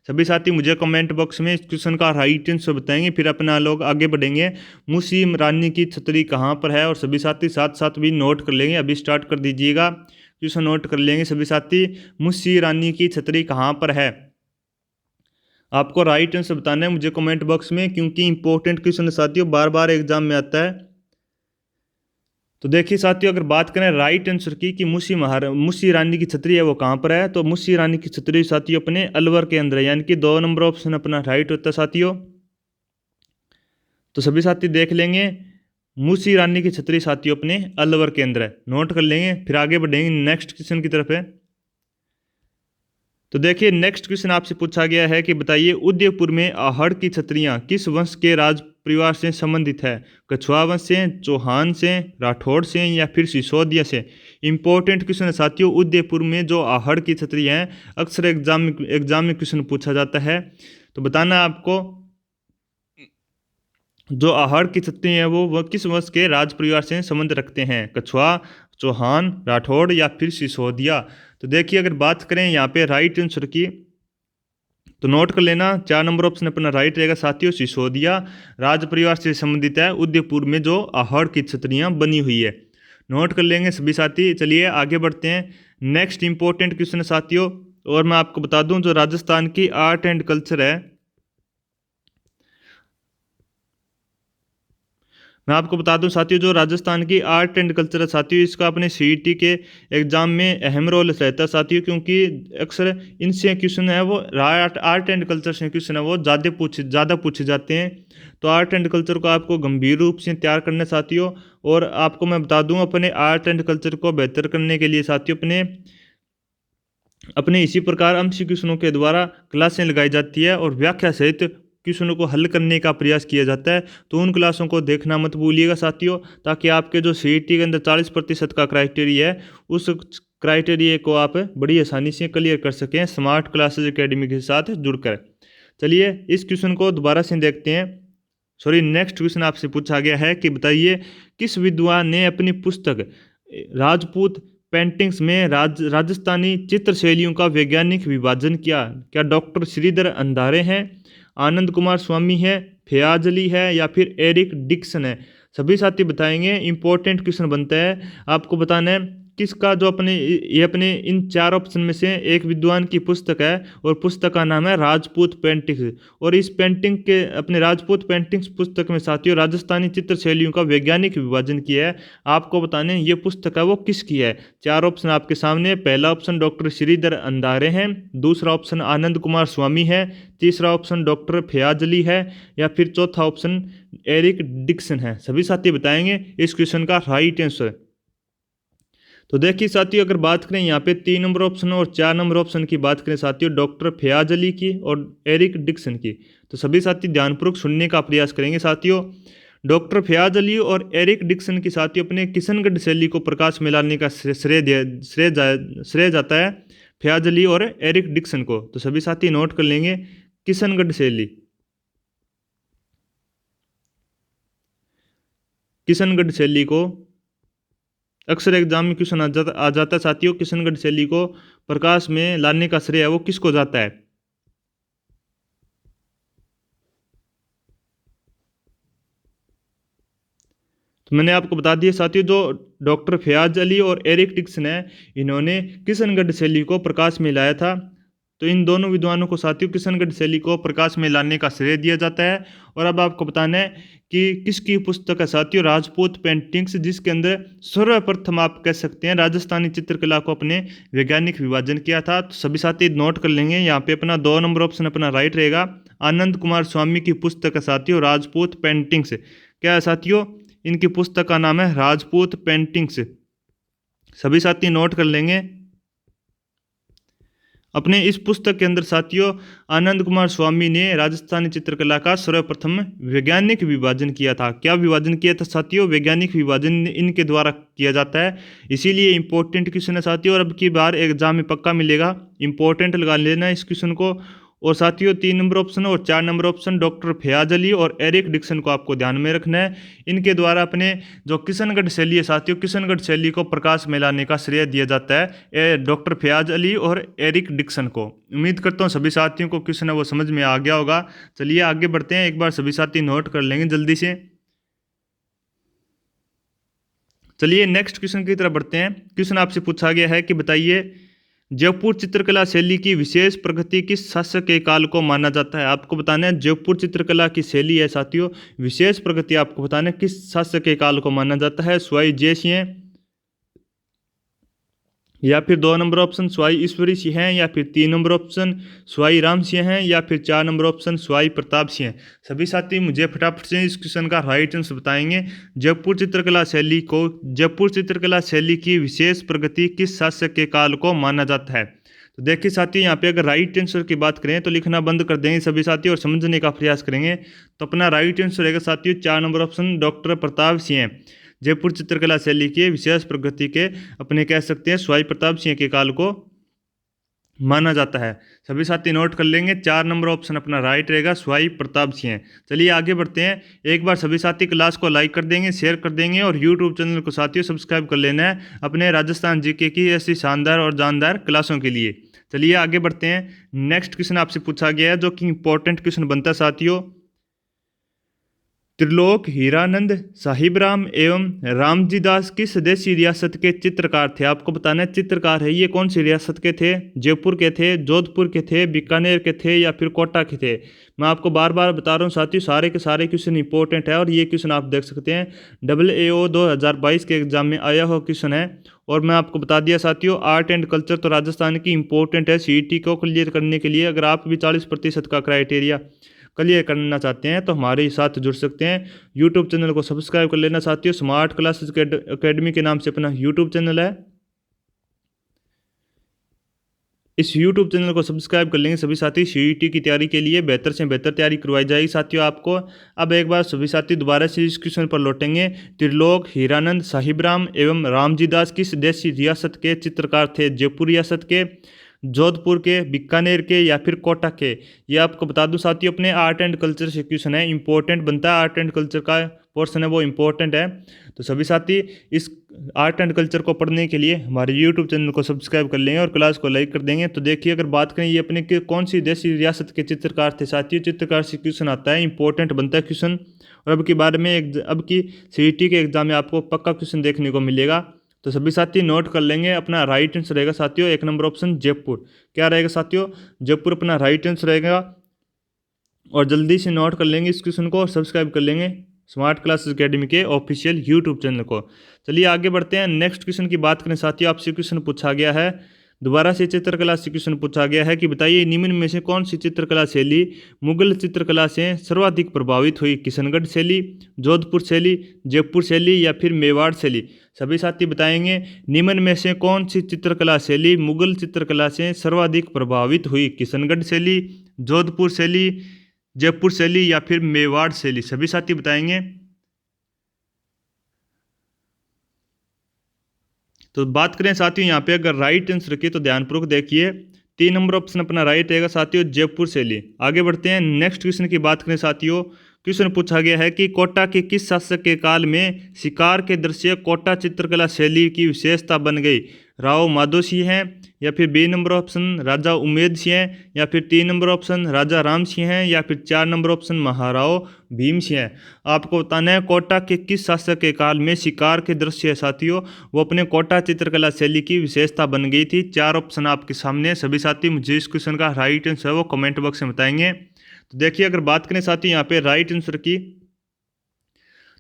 सभी साथी मुझे कमेंट बॉक्स में इस क्वेश्चन का राइट आंसर बताएंगे, फिर अपना लोग आगे बढ़ेंगे। मुर्शी रानी की छतरी कहाँ पर है? और सभी साथी साथ साथ भी नोट कर लेंगे, अभी स्टार्ट कर दीजिएगा, क्वेश्चन नोट कर लेंगे सभी साथी। मुर्शी रानी की छतरी कहाँ पर है? आपको राइट आंसर बताना है मुझे कमेंट बॉक्स में, क्योंकि इंपॉर्टेंट क्वेश्चन साथियों बार बार एग्जाम में आता है। तो देखिए साथियों अगर बात करें राइट आंसर की कि मुर्शी रानी की छतरी है वो कहाँ पर है, तो मुर्शी रानी की छतरी साथियों अपने अलवर के अंदर है, यानी कि 2 नंबर ऑप्शन अपना राइट होता है साथियों। तो सभी साथी देख लेंगे, मुर्शी रानी की छतरी साथियों अपने अलवर के अंदर है, नोट कर लेंगे, फिर आगे बढ़ेंगे नेक्स्ट क्वेश्चन की तरफ है। तो देखिए नेक्स्ट क्वेश्चन आपसे पूछा गया है कि बताइए उदयपुर में आहड़ की छतरियां किस वंश के राज परिवार से संबंधित है? कछुआ वंश से, चौहान से, राठौड़ से या फिर सिसोदिया से। इंपॉर्टेंट क्वेश्चन है साथियों, उदयपुर में जो आहड़ की छतरियां हैं अक्सर एग्जाम में क्वेश्चन पूछा जाता है। तो बताना आपको जो आहड़ की छतरी है वो किस वंश के राज परिवार से संबंध रखते हैं? कछुआ, चौहान, राठौड़ या फिर सिसोदिया। तो देखिए अगर बात करें यहाँ पे राइट आंसर की तो नोट कर लेना, 4 नंबर ऑप्शन अपना राइट रहेगा साथियों, सिसोदिया राज परिवार से संबंधित है उदयपुर में जो आहड़ की छतरियां बनी हुई है, नोट कर लेंगे सभी साथी। चलिए आगे बढ़ते हैं। नेक्स्ट इंपॉर्टेंट क्वेश्चन है साथियों, और मैं आपको बता दूं जो राजस्थान की आर्ट एंड कल्चर है, मैं आपको बता दूं साथियों जो राजस्थान की आर्ट एंड कल्चर है साथियों, इसका अपने सीईटी के एग्जाम में अहम रोल रहता है साथियों, क्योंकि अक्सर इनसे क्वेश्चन है वो आर्ट एंड कल्चर से क्वेश्चन है वो ज़्यादा पूछे जाते हैं। तो आर्ट एंड कल्चर को आपको गंभीर रूप से तैयार करना साथियों। और आपको मैं बता दूँ अपने आर्ट एंड कल्चर को बेहतर करने के लिए साथियों अपने इसी प्रकार MCQ के द्वारा क्लासें लगाई जाती है और व्याख्या सहित क्वेश्चनों को हल करने का प्रयास किया जाता है। तो उन क्लासों को देखना मत भूलिएगा साथियों, ताकि आपके जो सीईटी के अंदर 40% का क्राइटेरिया है उस क्राइटेरिया को आप बड़ी आसानी से क्लियर कर सकें स्मार्ट क्लासेज एकेडमी के साथ जुड़कर। चलिए इस क्वेश्चन को दोबारा से देखते हैं। नेक्स्ट क्वेश्चन आपसे पूछा गया है कि बताइए किस विद्वान ने अपनी पुस्तक राजपूत पेंटिंग्स में राजस्थानी चित्र शैलियों का वैज्ञानिक विभाजन किया? क्या डॉक्टर श्रीधर अंधारे हैं, आनंद कुमार स्वामी है, फयाज अली है या फिर एरिक डिक्सन है? सभी साथी बताएंगे। इंपॉर्टेंट क्वेश्चन बनता है, आपको बताना है किसका जो अपने ये अपने इन 4 ऑप्शन में से एक विद्वान की पुस्तक है और पुस्तक का नाम है राजपूत पेंटिंग्स। और इस पेंटिंग के अपने राजपूत पेंटिंग्स पुस्तक में साथियों राजस्थानी चित्र शैलियों का वैज्ञानिक विभाजन किया है। आपको बताने ये पुस्तक है वो किसकी है। 4 ऑप्शन आपके सामने। पहला ऑप्शन डॉक्टर श्रीधर अंधारे हैं, दूसरा ऑप्शन आनंद कुमार स्वामी है, तीसरा ऑप्शन डॉक्टर फयाज अली है, या फिर चौथा ऑप्शन एरिक डिक्सन है। सभी साथी बताएंगे इस क्वेश्चन का राइट आंसर। तो देखिए साथियों, अगर बात करें यहाँ पे 3 नंबर ऑप्शन और 4 नंबर ऑप्शन की बात करें साथियों, डॉक्टर फयाज अली की और एरिक डिक्सन की, तो सभी साथी ध्यानपूर्वक सुनने का प्रयास करेंगे साथियों। डॉक्टर फयाज अली और एरिक डिक्सन की साथियों अपने किशनगढ़ शैली को प्रकाश में लाने का श्रेय जाता है फयाज अली और एरिक डिक्सन को। तो सभी साथी नोट कर लेंगे किशनगढ़ शैली, किशनगढ़ शैली को अक्सर एग्जाम में क्वेश्चन आ जाता है साथियों। किशनगढ़ शैली को प्रकाश में लाने का श्रेय है वो किसको जाता है। तो मैंने आपको बता दिया साथियों, जो डॉक्टर फयाज अली और एरिक डिक्सन है इन्होंने किशनगढ़ शैली को प्रकाश में लाया था। तो इन दोनों विद्वानों को साथियों किशनगढ़ शैली को प्रकाश में लाने का श्रेय दिया जाता है। और अब आपको बताना है कि किसकी पुस्तक है साथियों, राजपूत पेंटिंग्स, जिसके अंदर सर्वप्रथम आप कह सकते हैं राजस्थानी चित्रकला को अपने वैज्ञानिक विभाजन किया था। तो सभी साथी नोट कर लेंगे, यहाँ पे अपना 2 नंबर ऑप्शन अपना राइट रहेगा। आनंद कुमार स्वामी की पुस्तक है साथियों राजपूत पेंटिंग्स। क्या है साथियों, इनकी पुस्तक का नाम है राजपूत पेंटिंग्स। सभी साथी नोट कर लेंगे। अपने इस पुस्तक के अंदर साथियों आनंद कुमार स्वामी ने राजस्थानी चित्रकला का सर्वप्रथम वैज्ञानिक विभाजन किया था। क्या विभाजन किया था साथियों, वैज्ञानिक विभाजन इनके द्वारा किया जाता है, इसीलिए इंपॉर्टेंट क्वेश्चन है साथियों। और अब की बार एग्जाम में पक्का मिलेगा, इंपॉर्टेंट लगा लेना इस क्वेश्चन को। और साथियों 3 नंबर ऑप्शन और 4 number option doctor Fayyaz Ali और एरिक डिक्सन को आपको ध्यान में रखना है। इनके द्वारा अपने जो किशनगढ़ शैली है साथियों, किशनगढ़ शैली को प्रकाश में लाने का श्रेय दिया जाता है डॉक्टर फयाज अली और एरिक डिक्सन को। उम्मीद करता हूँ सभी साथियों को क्वेश्चन है वो समझ में आ गया होगा। चलिए आगे बढ़ते हैं, एक बार सभी साथी नोट कर लेंगे जल्दी से। चलिए नेक्स्ट क्वेश्चन की तरफ बढ़ते हैं। क्वेश्चन आपसे पूछा गया है कि बताइए जयपुर चित्रकला शैली की विशेष प्रगति किस शासक के काल को माना जाता है। आपको बताना है जयपुर चित्रकला की शैली है साथियों, विशेष प्रगति आपको बताना है किस शासक के काल को माना जाता है। स्वाई जय सिंह, या फिर 2 नंबर ऑप्शन स्वाई ईश्वरी सिंह हैं, या फिर 3 नंबर ऑप्शन स्वाई राम सिंह हैं, या फिर 4 नंबर ऑप्शन स्वाई प्रताप सिंह हैं। सभी साथी मुझे फटाफट से इस क्वेश्चन का राइट आंसर बताएंगे। जयपुर चित्रकला शैली की विशेष प्रगति किस शासक के काल को माना जाता है। तो देखिए साथी, यहाँ पे अगर राइट आंसर की बात करें तो लिखना बंद कर देंगे सभी साथी और समझने का प्रयास करेंगे। तो अपना राइट आंसर रहेगा साथियों 4 number option doctor Pratap Singh. Jaipur चित्रकला शैली के विशेष प्रगति के अपने कह सकते हैं स्वाई प्रताप सिंह के काल को माना जाता है। सभी साथी नोट कर लेंगे, 4 नंबर ऑप्शन अपना राइट रहेगा स्वाई प्रताप सिंह। चलिए आगे बढ़ते हैं। एक बार सभी साथी क्लास को लाइक कर देंगे, शेयर कर देंगे और यूट्यूब चैनल को साथियों सब्सक्राइब कर लेना है अपने राजस्थान जीके की ऐसी शानदार और जानदार क्लासों के लिए। चलिए आगे बढ़ते हैं। नेक्स्ट क्वेश्चन आपसे पूछा गया है जो कि इंपॉर्टेंट क्वेश्चन बनता है साथियों। त्रिलोक हीरानंद साहिबराम एवं रामजी दास किस देशी रियासत के चित्रकार थे। आपको बताना है चित्रकार है ये कौन सी रियासत के थे, जयपुर के थे, जोधपुर के थे, बीकानेर के थे, या फिर कोटा के थे। मैं आपको बार बार बता रहा हूँ साथियों, सारे के सारे क्वेश्चन इंपॉर्टेंट है और ये क्वेश्चन आप देख सकते हैं AAO 2022 के एग्जाम में आया हुआ क्वेश्चन है। और मैं आपको बता दिया साथियों आर्ट एंड कल्चर तो राजस्थान की इंपॉर्टेंट है CET को क्लियर करने के लिए। अगर आप भी 40% का क्राइटेरिया क्लियर करना चाहते हैं तो हमारे साथ जुड़ सकते हैं। यूट्यूब चैनल को सब्सक्राइब कर लेना साथियों, स्मार्ट क्लासेस अकेडमी के नाम से अपना यूट्यूब चैनल है। इस यूट्यूब चैनल को सब्सक्राइब कर लेंगे सभी साथी। CET की तैयारी के लिए बेहतर से बेहतर तैयारी करवाई जाएगी साथियों आपको। अब एक बार सभी साथी दोबारा से इस क्वेश्चन पर लौटेंगे। त्रिलोक हीरानंद साहिबराम एवं रामजी दास किस देशी रियासत के चित्रकार थे, जयपुर रियासत के, जोधपुर के, बीकानेर के, या फिर कोटा के। ये आपको बता दूं साथियों अपने आर्ट एंड कल्चर से क्वेश्चन है, इंपॉर्टेंट बनता है। आर्ट एंड कल्चर का पोर्शन है वो इंपॉर्टेंट है। तो सभी साथी इस आर्ट एंड कल्चर को पढ़ने के लिए हमारे यूट्यूब चैनल को सब्सक्राइब कर लेंगे और क्लास को लाइक कर देंगे। तो देखिए अगर बात करें ये अपने कौन सी देशी रियासत के चित्रकार थे साथियों, चित्रकार से क्वेश्चन आता है, इंपॉर्टेंट बनता है क्वेश्चन। और अब की बार में अब की CET के एग्जाम में आपको पक्का क्वेश्चन देखने को मिलेगा। तो सभी साथी नोट कर लेंगे, अपना राइट आंसर रहेगा साथियों 1 नंबर ऑप्शन जयपुर। क्या रहेगा साथियों? जयपुर अपना राइट आंसर रहेगा। और जल्दी से नोट कर लेंगे इस क्वेश्चन को और सब्सक्राइब कर लेंगे स्मार्ट क्लासेस एकेडमी के ऑफिशियल यूट्यूब चैनल को। चलिए आगे बढ़ते हैं, नेक्स्ट क्वेश्चन की बात करें साथियों। आपसे क्वेश्चन पूछा गया है, दोबारा से चित्रकला से क्वेश्चन पूछा गया है कि बताइए निम्न में से कौन सी चित्रकला शैली मुगल चित्रकला से सर्वाधिक प्रभावित हुई? किशनगढ़ शैली, जोधपुर शैली, जयपुर शैली या फिर मेवाड़ शैली? सभी साथी बताएंगे निम्न में से कौन सी चित्रकला शैली मुगल चित्रकला से सर्वाधिक प्रभावित हुई? किशनगढ़ शैली, जोधपुर शैली, जयपुर शैली या फिर मेवाड़ शैली? सभी साथी बताएंगे। तो बात करें साथियों यहाँ पे अगर राइट आंसर की तो ध्यानपूर्वक देखिए, 3 नंबर ऑप्शन अपना राइट रहेगा साथियों जयपुर शैली। आगे बढ़ते हैं, नेक्स्ट क्वेश्चन की बात करें साथियों। क्वेश्चन पूछा गया है कि कोटा के किस शासक के काल में शिकार के दृश्य कोटा चित्रकला शैली की विशेषता बन गई? राव माधो सिंह हैं या फिर बी नंबर ऑप्शन राजा उमेद सिंह हैं या फिर 3 नंबर ऑप्शन राजा राम सिंह हैं या फिर 4 नंबर ऑप्शन महाराव भीम सिंह हैं? आपको बताना है कोटा के किस शासक के काल में शिकार के दृश्य है साथियों वो अपने कोटा चित्रकला शैली की विशेषता बन गई थी। 4 ऑप्शन आपके सामने। सभी साथी मुझे इस क्वेश्चन का राइट आंसर है वो कमेंट बॉक्स में बताएंगे। तो देखिए अगर बात करें साथियों यहाँ पे राइट आंसर की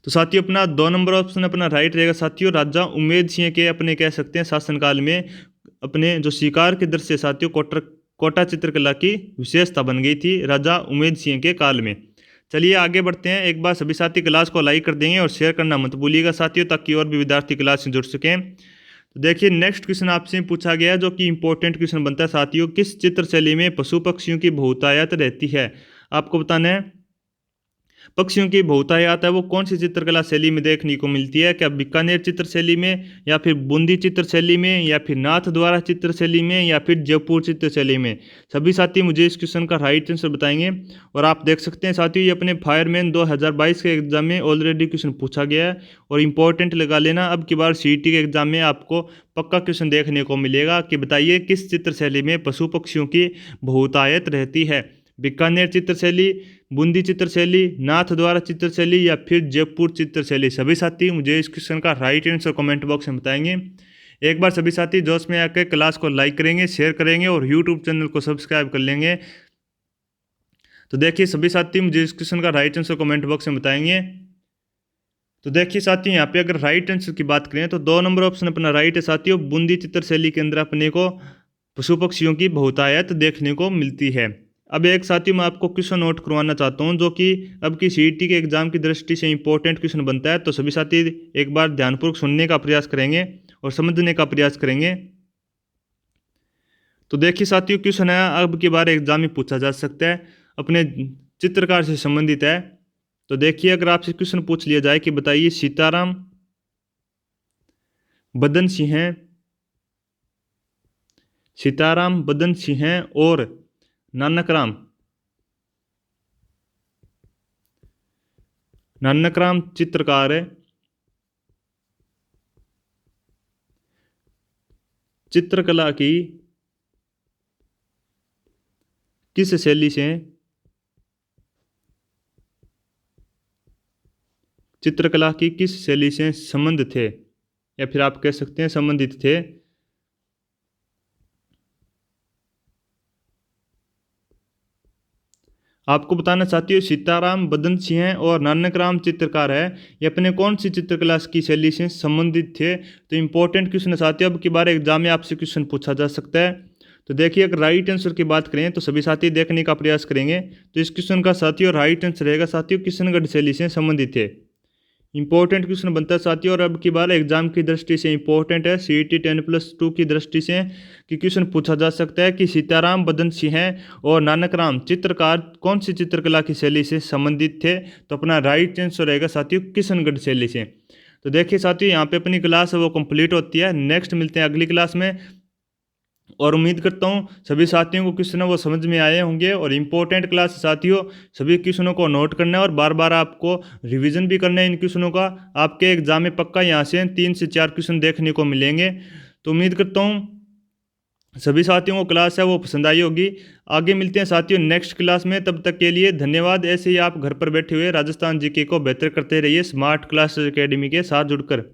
तो साथियों अपना 2 नंबर ऑप्शन अपना राइट रहेगा साथियों राजा उमेद सिंह के अपने कह सकते हैं शासनकाल में अपने जो शिकार के दृश्य साथियों कोटा चित्रकला की विशेषता बन गई थी राजा उमेद सिंह के काल में। चलिए आगे बढ़ते हैं, एक बार सभी साथी क्लास को लाइक कर देंगे और शेयर करना मत भूलिएगा साथियों ताकि और भी विद्यार्थी क्लास से जुड़ सकें। तो देखिए नेक्स्ट क्वेश्चन आपसे पूछा गया है जो कि इंपॉर्टेंट क्वेश्चन बनता है साथियों, किस चित्रशैली में पशु पक्षियों की बहुतायत रहती है? आपको बताना है पक्षियों की बहुतायत है वो कौन सी चित्रकला शैली में देखने को मिलती है? क्या बीकानेर चित्र शैली में या फिर बूंदी चित्र शैली में या फिर नाथ द्वारा चित्र शैली में या फिर जयपुर चित्र शैली में? सभी साथी मुझे इस क्वेश्चन का राइट आंसर बताएंगे। और आप देख सकते हैं साथियों ये अपने फायरमैन 2022 के एग्जाम में ऑलरेडी क्वेश्चन पूछा गया है और इंपॉर्टेंट लगा लेना, अब की बार सीईटी के एग्जाम में आपको पक्का क्वेश्चन देखने को मिलेगा कि बताइए किस चित्र शैली में पशु पक्षियों की बहुतायत रहती है? बीकानेर चित्रशैली, बूंदी चित्रशैली, नाथ द्वारा चित्रशैली या फिर जयपुर चित्रशैली? सभी साथी मुझे इस क्वेश्चन का राइट आंसर कमेंट बॉक्स में बताएंगे। एक बार सभी साथी जोश में आकर क्लास को लाइक करेंगे, शेयर करेंगे और यूट्यूब चैनल को सब्सक्राइब कर लेंगे। तो देखिए सभी साथी मुझे इस क्वेश्चन का राइट आंसर कमेंट बॉक्स में बताएंगे। तो देखिए साथियों यहाँ पे अगर राइट आंसर की बात करें तो 2 नंबर ऑप्शन अपना राइट है साथियों, बूंदी चित्रशैली के अंदर अपने को पशु पक्षियों की बहुतायत देखने को मिलती है। अब एक साथियों मैं आपको क्वेश्चन नोट करवाना चाहता हूं जो कि अब की सीईटी के एग्जाम की दृष्टि से इंपॉर्टेंट क्वेश्चन बनता है। तो सभी साथी एक बार ध्यानपूर्वक सुनने का प्रयास करेंगे और समझने का प्रयास करेंगे। तो देखिए साथियों क्वेश्चन है अब की बार एग्जाम में पूछा जा सकता है, अपने चित्रकार से संबंधित है। तो देखिए अगर आपसे क्वेश्चन पूछ लिया जाए कि बताइए सीताराम बदन सिंह हैं, सीताराम बदन सिंह हैं और नानकराम चित्रकार है, चित्रकला की किस शैली से चित्रकला की किस शैली से संबंध थे या फिर आप कह सकते हैं संबंधित थे? आपको बताना चाहती हूँ सीताराम बदन सिंह और नानकराम चित्रकार है, ये अपने कौन सी चित्रकला की शैली से संबंधित थे? तो इंपॉर्टेंट क्वेश्चन है साथियों, अब की बार एग्जाम में आपसे क्वेश्चन पूछा जा सकता है। तो देखिए अगर राइट आंसर की बात करें तो सभी साथी देखने का प्रयास करेंगे। तो इस क्वेश्चन का साथियों राइट आंसर रहेगा साथियों किशनगढ़ शैली से संबंधित है। इंपॉर्टेंट क्वेश्चन बनता है साथियों और अब की बार एग्जाम की दृष्टि से इंपॉर्टेंट है, सीईटी 10+2 की दृष्टि से कि क्वेश्चन पूछा जा सकता है कि सीताराम बदन सिंह और नानकराम चित्रकार कौन सी चित्रकला की शैली से संबंधित थे? तो अपना राइट आंसर रहेगा साथियों किशनगढ़ शैली से। तो देखिए साथियों यहाँ पे अपनी क्लास है वो कंप्लीट होती है। नेक्स्ट मिलते हैं अगली क्लास में और उम्मीद करता हूँ सभी साथियों को क्वेश्चन वो समझ में आए होंगे और इम्पोर्टेंट क्लास साथियों सभी क्वेश्चनों को नोट करना है और बार बार आपको रिवीजन भी करना है इन क्वेश्चनों का। आपके एग्जाम में पक्का यहाँ से 3 से 4 क्वेश्चन देखने को मिलेंगे। तो उम्मीद करता हूँ सभी साथियों को क्लास है वो पसंद आई होगी। आगे मिलते हैं साथियों नेक्स्ट क्लास में, तब तक के लिए धन्यवाद। ऐसे ही आप घर पर बैठे हुए राजस्थान जीके को बेहतर करते रहिए स्मार्ट क्लासेस एकेडमी के साथ जुड़कर।